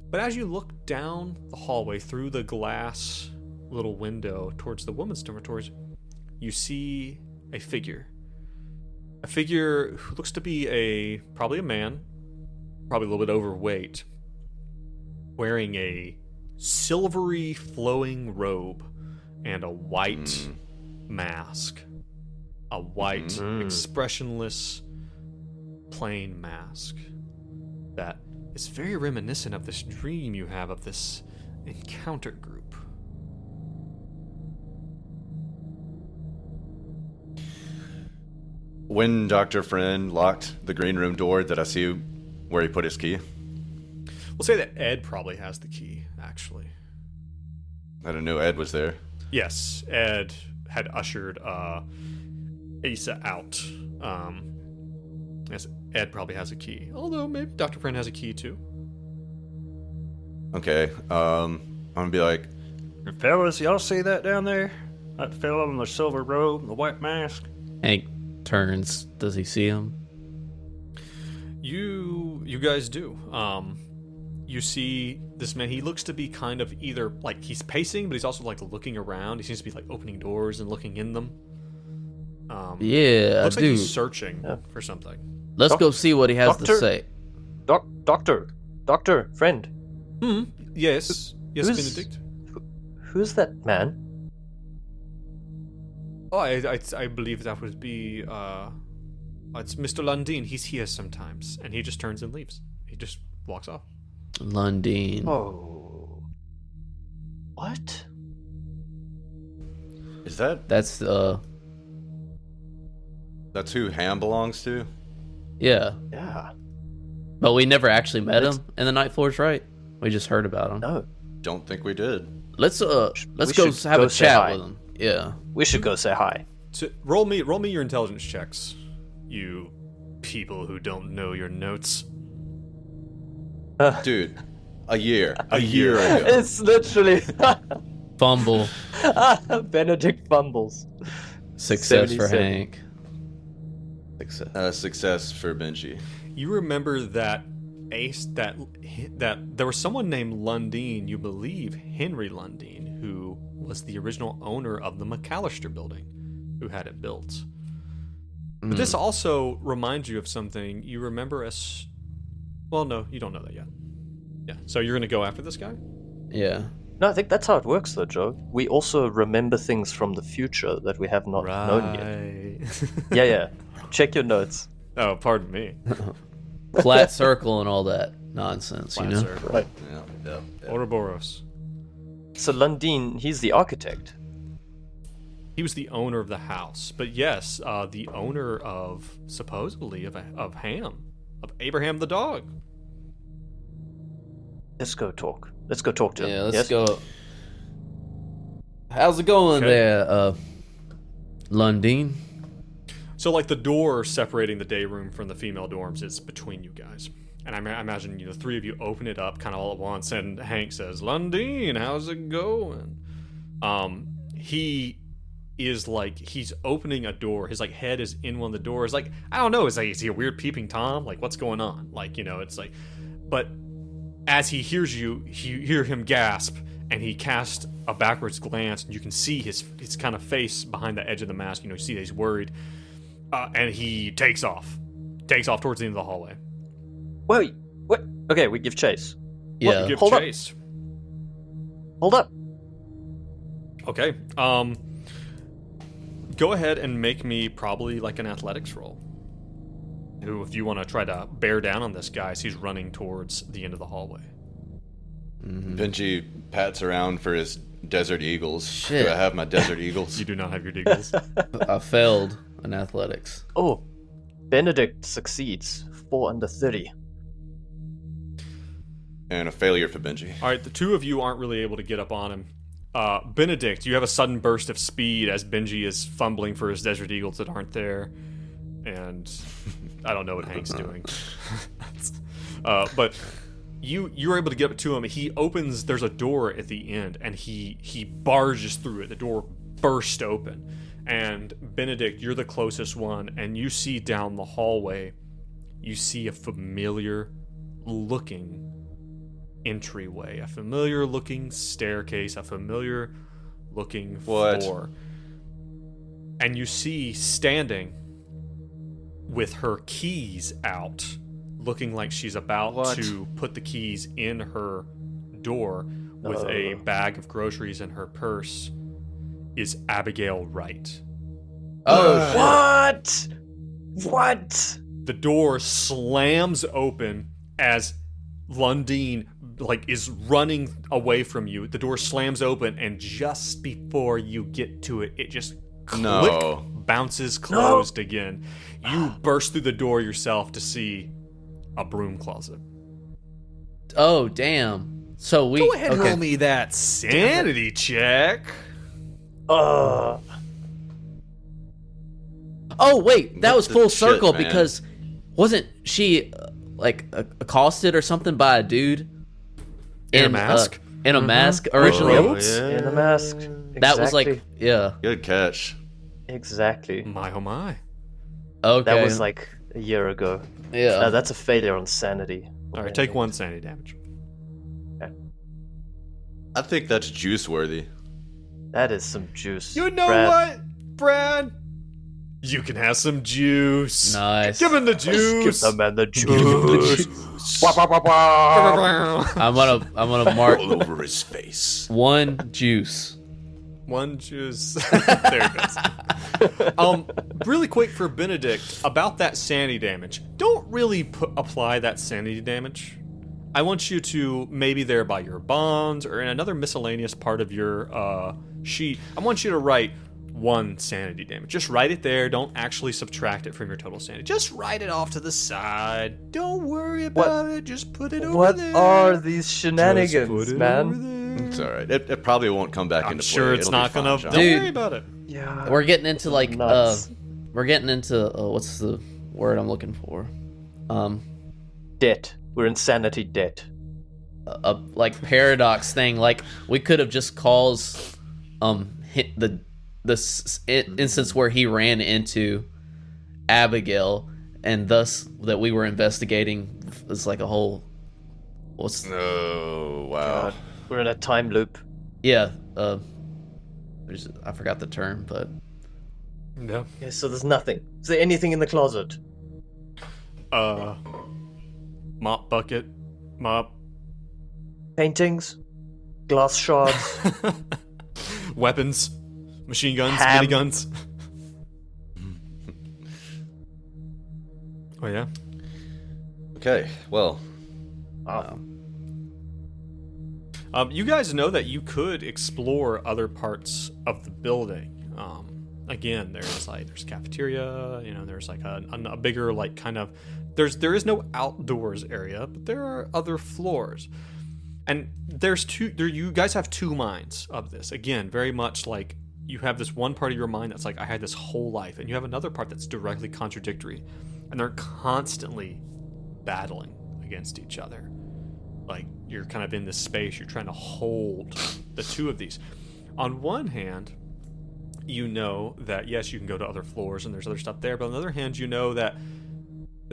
But as you look down the hallway through the glass little window towards the women's dormitories, you see a figure. A figure who looks to be probably a man, probably a little bit overweight, wearing a silvery flowing robe and a white mask. A white, expressionless, plain mask that is very reminiscent of this dream you have of this encounter group. When Dr. Friend locked the green room door, did I see where he put his key? We'll say that Ed probably has the key, actually. I didn't know Ed was there. Yes, Ed had ushered Asa out. Yes, Ed probably has a key. Although maybe Dr. Friend has a key too. Okay. I'm gonna be like, Fellas, y'all see that down there? That fellow in the silver robe and the white mask? Hank turns. Does he see him? You guys do. You see this man. He looks to be kind of either like he's pacing, but he's also like looking around. He seems to be like opening doors and looking in them. Yeah, Looks like dude. he's searching for something. Let's go see what he has to Doctor? say. Doctor, friend. Yes, Who's- Benedict. Who's that man? Oh, I believe that would be it's Mr. Lundin. He's here sometimes, and he just turns and leaves. He just walks off. Lundin. Oh. What? is that That's that's who Ham belongs to? yeah. Yeah. But we never actually met him in the Night Floors, right? We just heard about him. No. Don't think we did. Let's We go should have go a say chat hi. with him. Yeah. We should go say hi. So roll me your intelligence checks, you people who don't know your notes. Dude, a year ago. It's literally Fumble. Benedict fumbles. Success for 77. Hank. Success. Success for Benji. You remember that that there was someone named Lundin, you believe Henry Lundin, who was the original owner of the McAllister building, who had it built. But this also reminds you of something you remember as... Well, no, you don't know that yet. Yeah, so you're going to go after this guy? Yeah. No, I think that's how it works, though, Joe. We also remember things from the future that we have not known yet. Yeah. Check your notes. Oh, pardon me. Flat circle and all that nonsense, you know? Right. Yeah. Ouroboros. So Lundin, he's the architect. He was the owner of the house. But yes, the owner of, supposedly, of Ham. Of Abraham the dog. Let's go talk. Let's go talk to him. Yeah, let's Yes? go. How's it going Okay. there, Lundin? So, like, the door separating the day room from the female dorms is between you guys. And I imagine the three of you open it up kind of all at once, and Hank says, Lundin, how's it going? He is like, he's opening a door. His, like, head is in one of the doors. Like, I don't know, is he a weird peeping Tom? Like, what's going on? Like, it's like... But as he hears you hear him gasp, and he casts a backwards glance, and you can see his kind of face behind the edge of the mask. You see that he's worried. And he takes off towards the end of the hallway. Wait, what? Okay, we give chase. Yeah. You give Hold up. chase. Hold up. Okay. Go ahead and make me probably like an athletics roll. Who, if you want to try to bear down on this guy as he's running towards the end of the hallway. Benji pats around for his Desert Eagles. Shit. Do I have my Desert Eagles? You do not have your deagles. I failed in athletics. Oh, Benedict succeeds. 4 under 30. And a failure for Benji. All right, the two of you aren't really able to get up on him. Benedict, you have a sudden burst of speed as Benji is fumbling for his Desert Eagles that aren't there. And I don't know what Hank's doing. But you're able to get up to him. He opens, there's a door at the end, and he barges through it. The door burst open. And Benedict, you're the closest one, and you see down the hallway, you see a familiar looking entryway, a familiar looking staircase, a familiar looking What? floor. And you see standing with her keys out, looking like she's about What? to put the keys in her door with a bag of groceries in her purse, is Abigail Wright. Oh, What? What? The door slams open as Lundin is running away from you. The door slams open, and just before you get to it, it just click, No. bounces closed again. You burst through the door yourself to see a broom closet. Oh, damn. So we Go ahead and okay. roll me that sanity check. Uh, Oh, wait, that What was the full shit, circle man? because wasn't she accosted or something by a dude? In a mask? In a mask originally. Robes? In a mask. That was Exactly. like, yeah. Good catch. Exactly. My oh my. Okay. That was like a year ago. yeah. That's a failure on sanity. Alright, take 1 sanity damage. I think that's juice worthy. That is some juice. You know Brad. what, Brad? You can have some juice. Nice. Give him the Give juice. the man the juice. I'm gonna mark All over his face. 1 juice. 1 juice. There it goes. Really quick for Benedict about that sanity damage. Don't really apply that sanity damage. I want you to maybe there by your bonds or in another miscellaneous part of your sheet. I want you to write 1 sanity damage. Just write it there. Don't actually subtract it from your total sanity. Just write it off to the side. Don't worry about it. Just put it over What there. are these Just shenanigans, put it man? over there. It's alright. It probably won't come back I'm into sure play. it's It'll be not fine, gonna. John. Don't Dude. worry about it. Yeah. We're getting into like Nuts. we're getting into what's the word I'm looking for? Debt. We're in sanity debt. A like paradox thing. Like we could have just caused hit the instance where he ran into Abigail, and thus that we were investigating is like a whole. What's Oh, wow. God. We're in a time loop. yeah? I forgot the term, but Yeah. Okay, so there's nothing. Is there anything in the closet? Mop bucket. Mop. Paintings? Glass shards? Weapons. Machine guns. Ham. Miniguns. Oh yeah. Okay, well, You guys know that you could explore other parts of the building. Again, there's cafeteria. You know, there's like a bigger like kind of. There is no outdoors area, but there are other floors, and there's two. You guys have 2 minds of this. Again, very much like you have this one part of your mind that's like I had this whole life, and you have another part that's directly contradictory, and they're constantly battling against each other. Like you're kind of in this space, you're trying to hold the 2 of these. On one hand, you know that yes, you can go to other floors and there's other stuff there, but on the other hand, you know that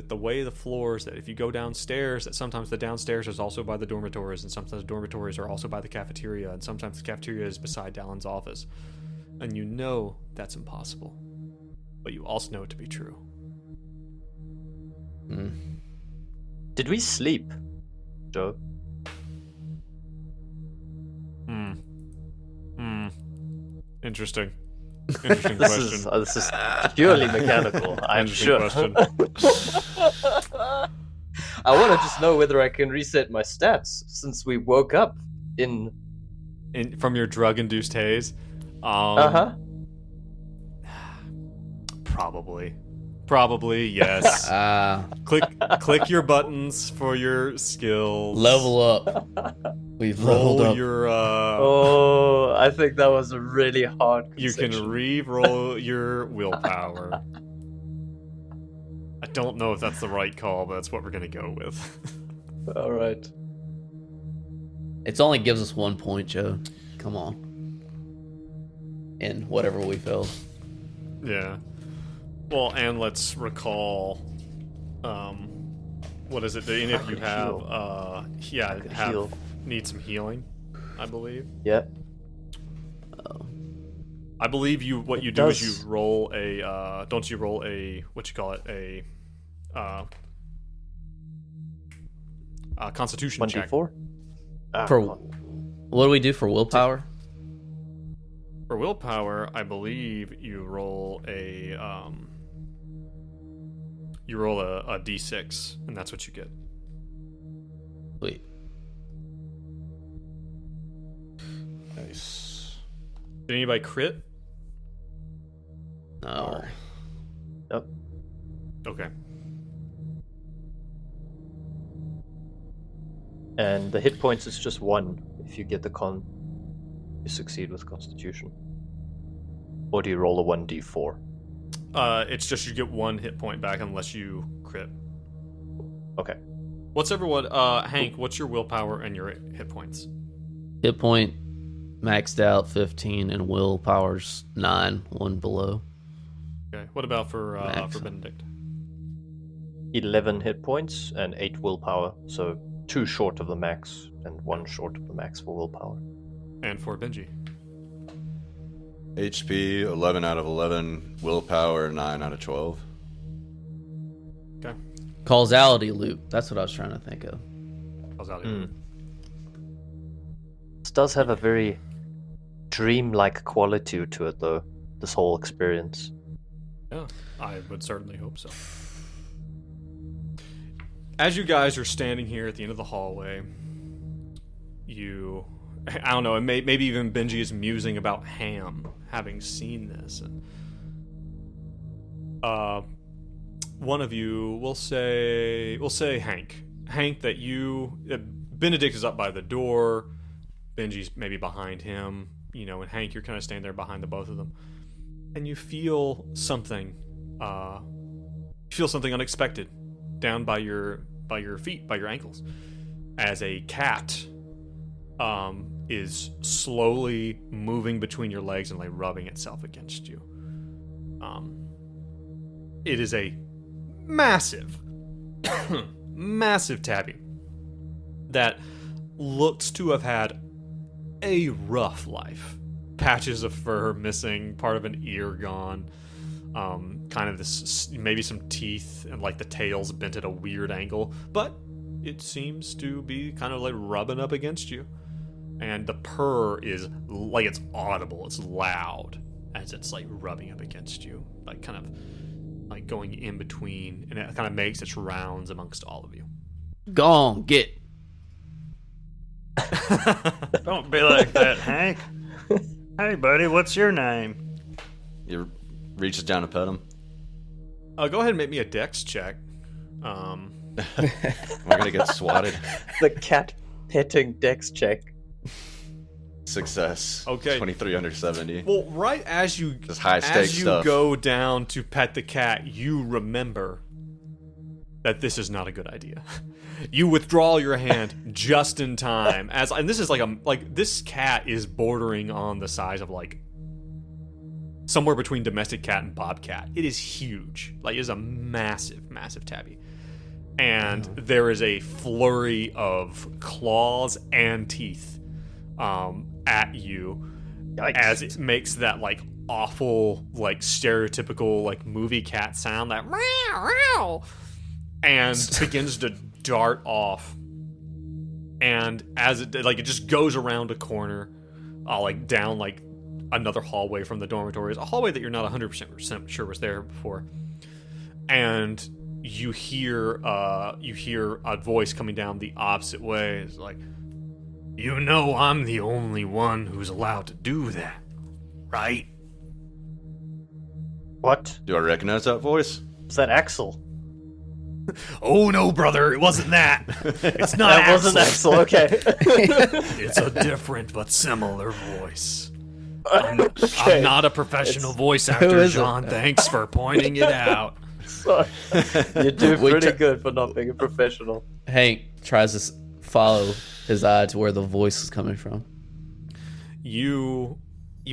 the way the floors, that if you go downstairs, that sometimes the downstairs is also by the dormitories, and sometimes the dormitories are also by the cafeteria, and sometimes the cafeteria is beside Dallin's office. And you know that's impossible, but you also know it to be true. Did we sleep, Joe? Interesting. Interesting This question. this is purely mechanical, I'm Interesting sure. question. I want to just know whether I can reset my stats since we woke up in. From your drug-induced haze. Uh-huh. Probably, yes. Ah, click your buttons for your skills. level up. We've leveled Roll up. your Oh, I think that was a really hard you can concession. re-roll your willpower. I don't know if that's the right call, but that's what we're gonna go with. All right. It only gives us 1 point, Joe. Come on. In whatever we failed. Yeah. Well, and let's recall, what is it? Do any of you have? Heal. Need some healing, I believe. Yeah. I believe you. What you It do is does. you roll a. Don't you roll a what you call it a Constitution check 1d4? For what do we do for willpower? for willpower. I believe you roll a d6, and that's what you get. Wait. nice. Did anybody crit? No. Nope. Okay. And the hit points is just 1 if you get the con. You succeed with Constitution. Or do you roll a 1d4? It's just you get 1 hit point back unless you crit. Okay. What's everyone? Hank, what's your willpower and your hit points? Hit point maxed out 15 and willpower's 9, one below. Okay. What about for Max. Benedict? 11 hit points and 8 willpower, so 2 short of the max and 1 short of the max for willpower. And for Benji? HP 11 out of 11, willpower 9 out of 12. Okay. Causality loop. That's what I was trying to think of. How's that? This does have a very dreamlike quality to it, though, this whole experience. Yeah, I would certainly hope so. As you guys are standing here at the end of the hallway, I don't know, maybe even Benji is musing about Ham, having seen this. And, one of you will say Hank, that Benedict is up by the door, Benji's maybe behind him, and Hank, you're kind of standing there behind the both of them, and you feel something unexpected down by your feet, by your ankles, as a cat is slowly moving between your legs and like rubbing itself against you. It is a massive tabby that looks to have had a rough life. Patches of fur missing, part of an ear gone, kind of this, maybe some teeth, and like the tail's bent at a weird angle, but it seems to be kind of like rubbing up against you. And the purr is like, it's audible, it's loud as it's like rubbing up against you, like kind of like going in between, and it kind of makes its rounds amongst all of you. Go on, get. Don't be like that, Hank. Hey, buddy, what's your name? You reaches down to pet him. Go ahead and make me a dex check. We're gonna get swatted. The cat petting dex check. Success. Okay. 23 under 70. Well, right as you Just high stakes as you stuff. go down to pet the cat, you remember that this is not a good idea. You withdraw your hand just in time, and this is like this cat is bordering on the size of like somewhere between domestic cat and bobcat. It is huge. Like, it is a massive tabby. And there is a flurry of claws and teeth at you. Yikes. As it makes that like awful, like stereotypical like movie cat sound, that meow, meow, and begins to dart off. And as it like, it just goes around a corner, like down like another hallway from the dormitories, a hallway that you're not 100% sure was there before. And you hear a voice coming down the opposite way. It's like, you know, I'm the only one who's allowed to do that, right? What? Do I recognize that voice? Is that Axel? Oh no, brother, it wasn't that. It's not That Axel. wasn't Axel, okay. It's a different but similar voice. Okay. I'm not a professional voice actor, is it? John. Thanks for pointing it out. Sorry. You do We pretty tr- good for not being a professional. Hank tries to follow his eye to where the voice is coming from. You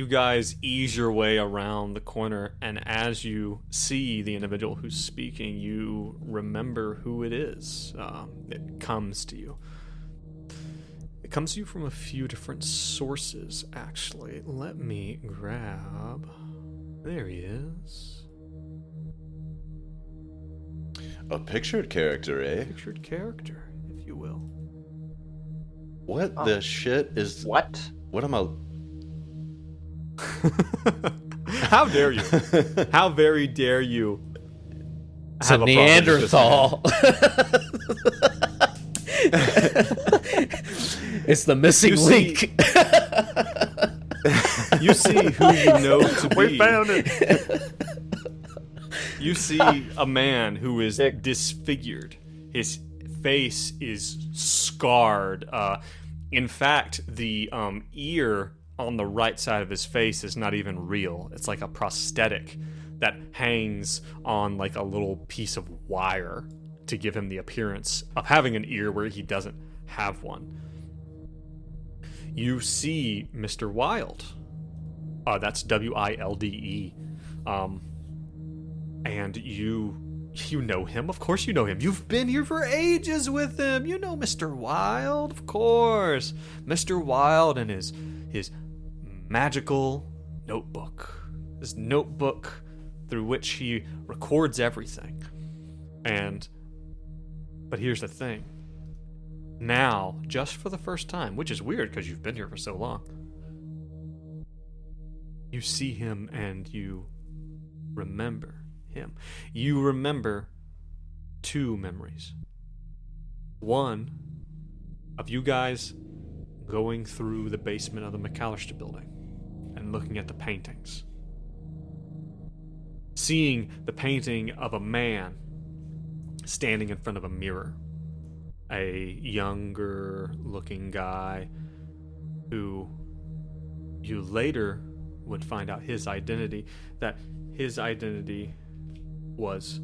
guys ease your way around the corner, and as you see the individual who's speaking, you remember who it is. It comes to you. It comes to you from a few different sources, actually. Let me grab... There he is. A pictured character, eh? Pictured character, if you will. What the shit is... What? What am I... How dare you? How very dare you? It's a have a problem with this Neanderthal. It's the missing You see- link. You see who you know to be. We found it. You see a man who is disfigured. His face is scarred. In fact, the ear on the right side of his face is not even real. It's like a prosthetic that hangs on like a little piece of wire. to give him the appearance of having an ear where he doesn't have one. You see Mr. Wilde. That's Wilde. And you know him. Of course you know him. You've been here for ages with him. You know Mr. Wilde, of course. Mr. Wilde and his magical notebook. This notebook through which he records everything. But here's the thing. Now, just for the first time, which is weird because you've been here for so long, you see him and you remember him. You remember two memories. One of you guys going through the basement of the McAllister building and looking at the paintings. Seeing the painting of a man standing in front of a mirror. A younger looking guy who you later would find out his identity, that his identity was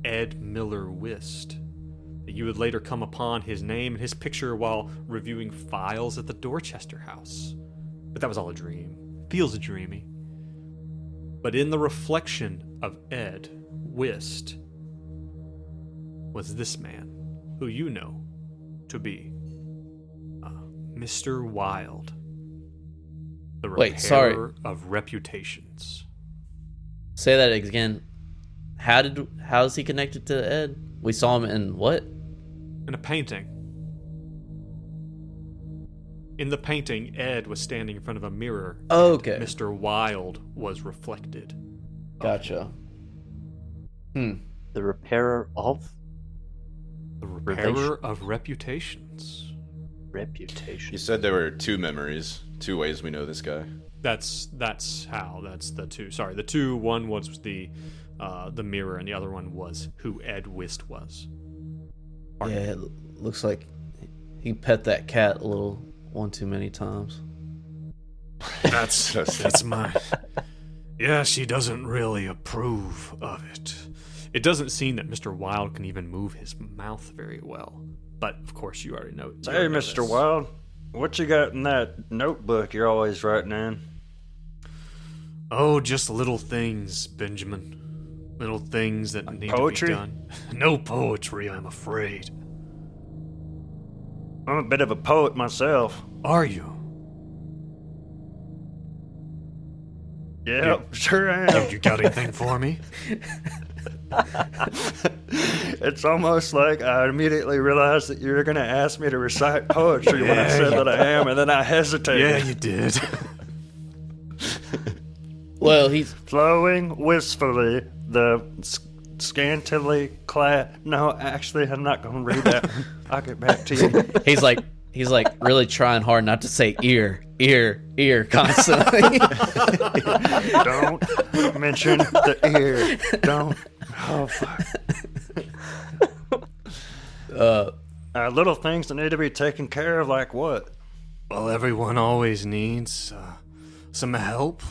Ed Miller Wist. You would later come upon his name and his picture while reviewing files at the Dorchester house. But that was all a dream. Feels dreamy. But in the reflection of Ed Wist was this man, who you know to be Mr. Wilde, the repairer of reputations. Say that again. How is he connected to Ed? We saw him in what? In a painting. In the painting, Ed was standing in front of a mirror. Oh, okay. Mr. Wilde was reflected. Gotcha. The repairer of? The repairer of reputations. Reputation. You said there were two memories, two ways we know this guy. That's how. That's the two. Sorry, the two. One was the mirror, and the other one was who Ed Wist was. Yeah, it looks like he pet that cat a little one too many times. That's mine. Yeah, she doesn't really approve of it. It doesn't seem that Mr. Wilde can even move his mouth very well. But, of course, you already know. Hey, Mr. Wilde, what you got in that notebook you're always writing in? Oh, just little things, Benjamin. Little things that need poetry? to be done. No poetry, I'm afraid. I'm a bit of a poet myself. Are you? Yeah, sure am. You got anything for me? It's almost like I immediately realized that you were going to ask me to recite poetry when I said that I am, and then I hesitated. Yeah, you did. Well, he's Flowing wistfully, the scantily clad. No, actually, I'm not going to read that. I'll get back to you. he's like really trying hard not to say ear constantly. Don't mention the ear. Don't. Oh, fuck. Little things that need to be taken care of, like what? Well, everyone always needs some help.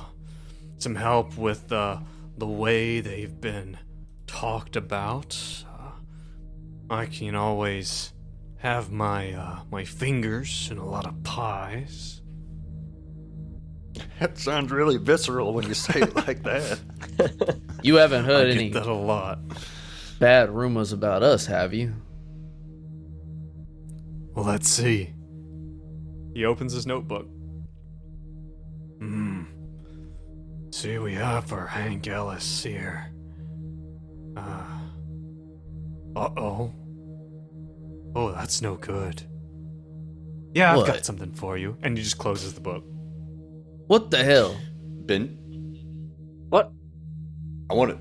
Some help with the way they've been talked about. I can always have my fingers in a lot of pies. That sounds really visceral when you say it like that. You haven't heard I any get that a lot. bad rumors about us, have you? Well, let's see. He opens his notebook. See, we have our Hank Ellis here. Uh-oh. Oh, that's no good. Yeah, I've What? got something for you. And he just closes the book. What the hell? Ben, What? I want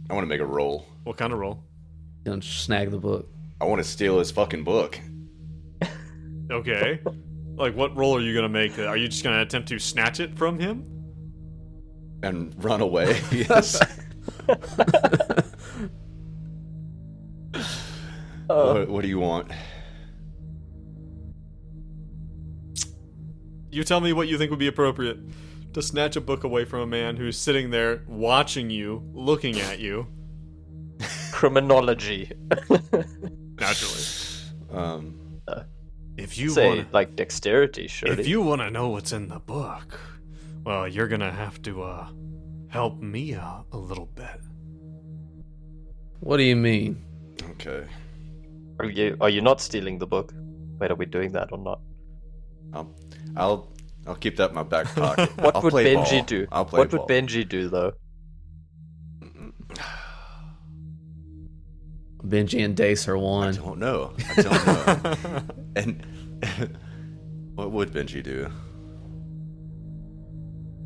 to make a roll. What kind of roll? Gonna snag the book. I want to steal his fucking book. Okay. Like, what roll are you going to make? Are you just going to attempt to snatch it from him? And run away. Yes. What do you want? You tell me what you think would be appropriate to snatch a book away from a man who's sitting there watching you, looking at you. criminology. Naturally. If you Say, wanna, like dexterity, surely. if you want to know what's in the book, well, you're gonna have to help me out a little bit. What do you mean? Okay. Are you not stealing the book? Wait, are we doing that or not? I'll keep that in my back pocket. What I'll would play Benji ball. do? I'll play What ball. would Benji do though? Benji and Dace are I one. don't know. I don't know. And what would Benji do?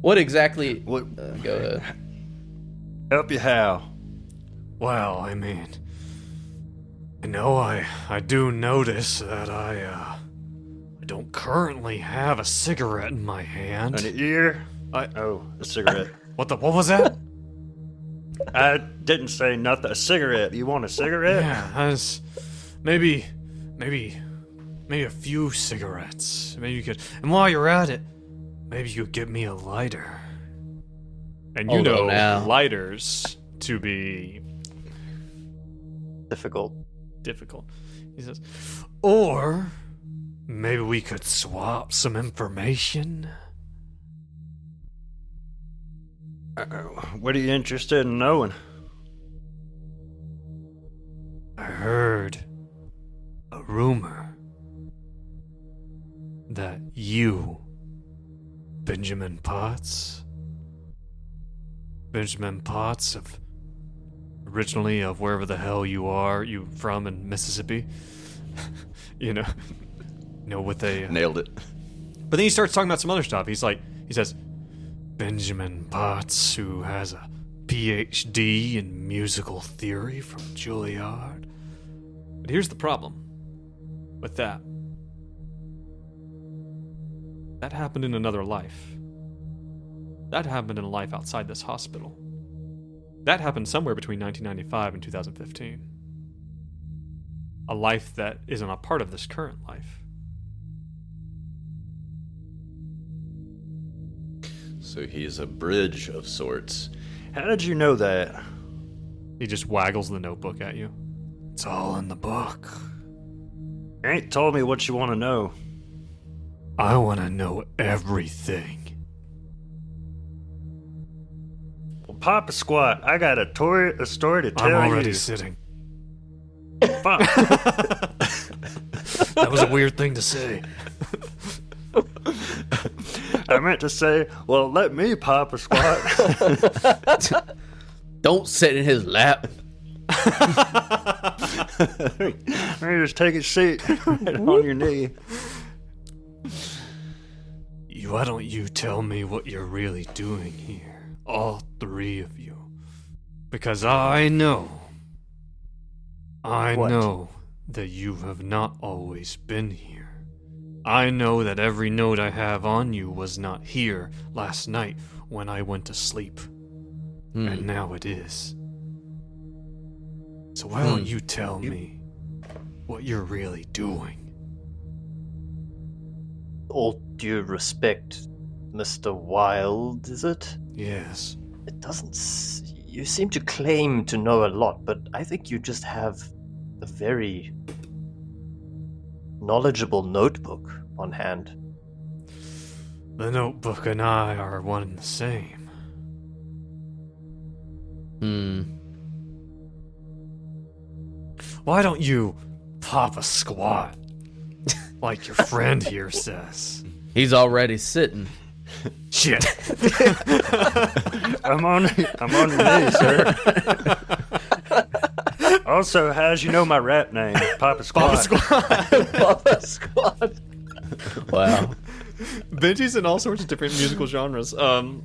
What exactly? What? Go ahead. Help you how? Well, I mean, I do notice that I don't currently have a cigarette in my hand. An ear? Oh, a cigarette. What was that? I didn't say nothing. A cigarette. You want a cigarette? Yeah, maybe a few cigarettes. Maybe you could, and while you're at it, maybe you could get me a lighter. And you Hold on know, now. lighters to be Difficult. difficult. He says, or maybe we could swap some information. What are you interested in knowing? I heard a rumor that you, Benjamin Potts of originally of wherever the hell you from in Mississippi, you know, with a Nailed it. But then he starts talking about some other stuff. He says, Benjamin Potts, who has a PhD in musical theory from Juilliard. But here's the problem with that. That happened in another life. That happened in a life outside this hospital. That happened somewhere between 1995 and 2015. A life that isn't a part of this current life. So he's a bridge of sorts. How did you know that? He just waggles the notebook at you. It's all in the book. You ain't told me what you want to know. I want to know everything. Well, Papa Squat, I got a story to tell I'm already you. sitting. Fuck. That was a weird thing to say. I meant to say, well, let me Papa Squat. Don't sit in his lap. Let me just take a seat right on your knee. Why don't you tell me what you're really doing here? All three of you. Because I know that you have not always been here. I know that every note I have on you was not here last night when I went to sleep. And now it is. So why don't you tell me what you're really doing? All due respect, Mr. Wild, is it? Yes. It doesn't. You seem to claim to know a lot, but I think you just have a very knowledgeable notebook on hand. The notebook and I are one and the same. Why don't you pop a squat? Like your friend here says. He's already sitting. Shit. I'm on your knee, sir. Also, how's you know my rap name? Papa Squat. Papa Squad. Wow. Benji's in all sorts of different musical genres. No,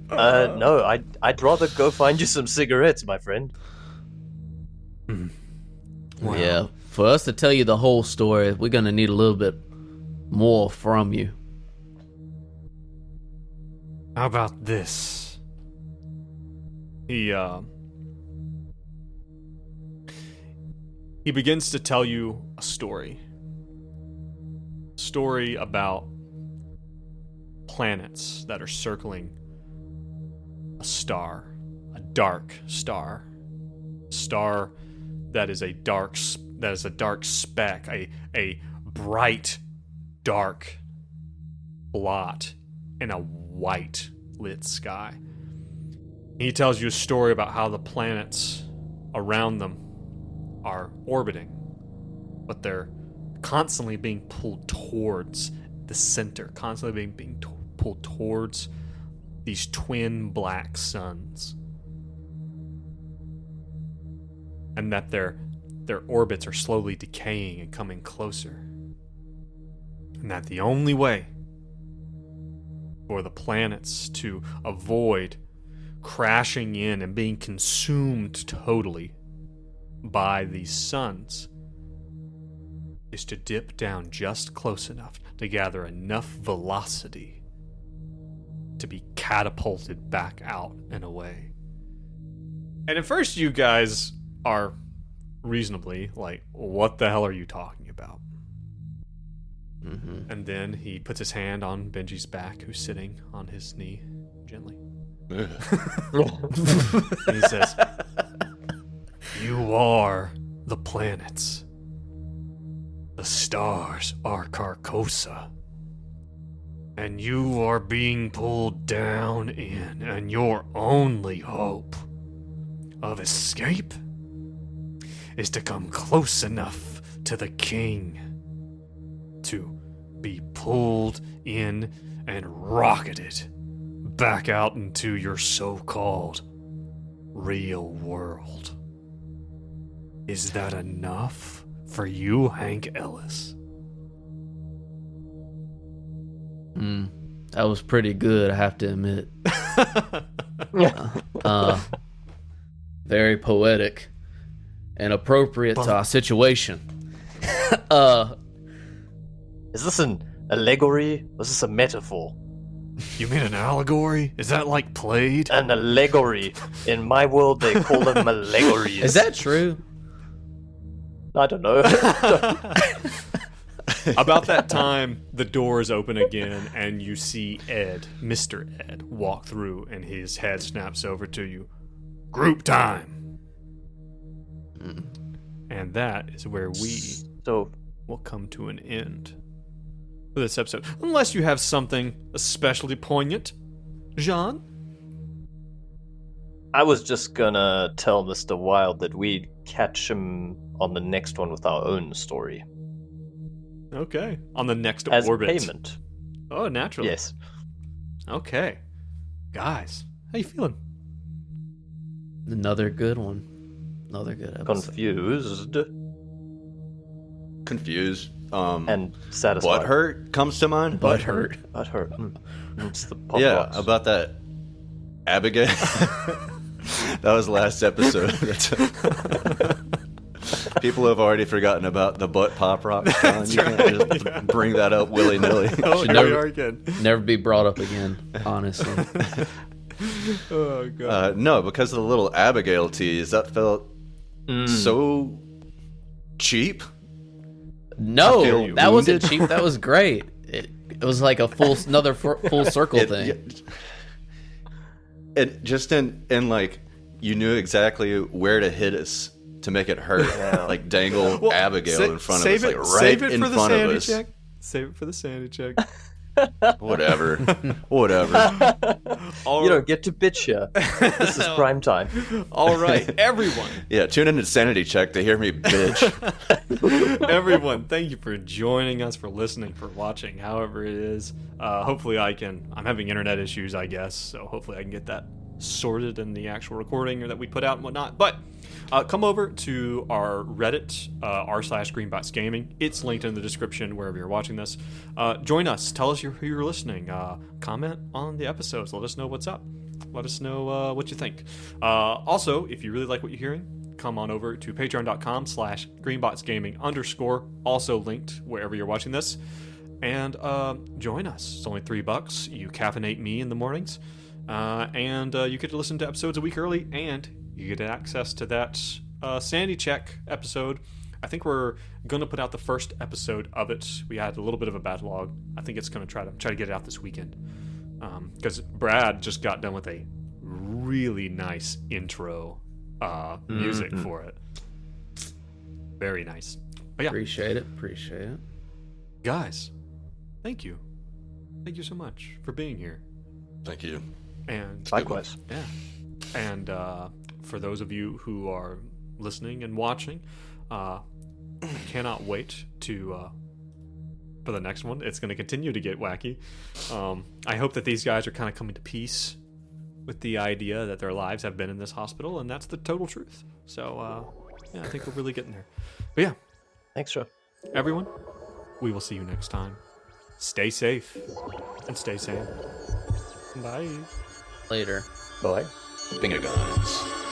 I'd rather go find you some cigarettes, my friend. Wow. Yeah. For us to tell you the whole story, we're gonna need a little bit more from you. How about this? He begins to tell you a story. Story about planets that are circling a star, a dark star. star that is a dark speck, a bright dark blot in a white lit sky. He tells you a story about how the planets around them are orbiting, but they're constantly being pulled towards the center, constantly being pulled towards these twin black suns. And that their orbits are slowly decaying and coming closer. And that the only way for the planets to avoid crashing in and being consumed totally by these suns is to dip down just close enough to gather enough velocity to be catapulted back out and away. And at first you guys are reasonably like, what the hell are you talking about? Mm-hmm. And then he puts his hand on Benji's back, who's sitting on his knee gently. And he says, "You are the planets. The stars are Carcosa. And you are being pulled down in, and your only hope of escape is to come close enough to the king to be pulled in and rocketed back out into your so-called real world. Is that enough for you, Hank Ellis?" That was pretty good, I have to admit. Very poetic and appropriate to our situation. Is this an allegory? Or is this a metaphor? You mean an allegory? Is that like played? An allegory. In my world, they call them allegories. Is that true? I don't know. About that time, the doors open again, and you see Ed, Mr. Ed, walk through, and his head snaps over to you. Group time! And that is where we So, will come to an end for this episode. Unless you have something especially poignant. Jean? I was just gonna tell Mr. Wild that we'd catch him on the next one with our own story. Okay. On the next As orbit. payment. Oh, naturally. Yes. Okay. Guys, how you feeling? Another good one. Another good episode. Confused Confused. and satisfied. Butthurt comes to mind. Butthurt. Butthurt. It's the pop Yeah, rocks. about that Abigail. That was last episode. People have already forgotten about the butt pop rock. John. You can't just bring that up willy nilly. Oh, Should here never- we are again. Never be brought up again, honestly. Oh, God. No, because of the little Abigail tease, that felt so cheap. I No, feel that wasn't wounded. cheap. That was great. It was like a another full circle thing. It just in like you knew exactly where to hit us to make it hurt. Like dangle Well, Abigail in front of us, save like it, right save it in for the front of sanity us. check. Save it for the sanity check. Whatever. Whatever. You don't get to bitch here. This is prime time. All right, everyone. Yeah, tune in to Sanity Check to hear me bitch. Everyone, thank you for joining us, for listening, for watching, however it is. Hopefully I'm having internet issues, I guess, so hopefully I can get that sorted in the actual recording or that we put out and whatnot. But come over to our Reddit, r/GreenBoxGaming. It's linked in the description wherever you're watching this. Join us. Tell us who you're listening. Comment on the episodes. Let us know what's up. Let us know what you think. Also, if you really like what you're hearing, come on over to patreon.com/greenboxgaming_, also linked wherever you're watching this, and join us. It's only $3. You caffeinate me in the mornings, and you get to listen to episodes a week early, and you get access to that sanity check episode. I think we're gonna put out the first episode of it. We had a little bit of a backlog. I think it's gonna try to get it out this weekend, because Brad just got done with a really nice intro music for it. Very nice. But yeah, Appreciate it. guys, thank you so much for being here. Thank you. And Likewise. yeah, and for those of you who are listening and watching, I cannot wait to for the next one. It's going to continue to get wacky. I hope that these guys are kind of coming to peace with the idea that their lives have been in this hospital, and that's the total truth. So yeah, I think we're really getting there. But yeah, Thanks, Joe. everyone, we will see you next time. Stay safe and stay sane. Bye. Later. Bye. Finger guns.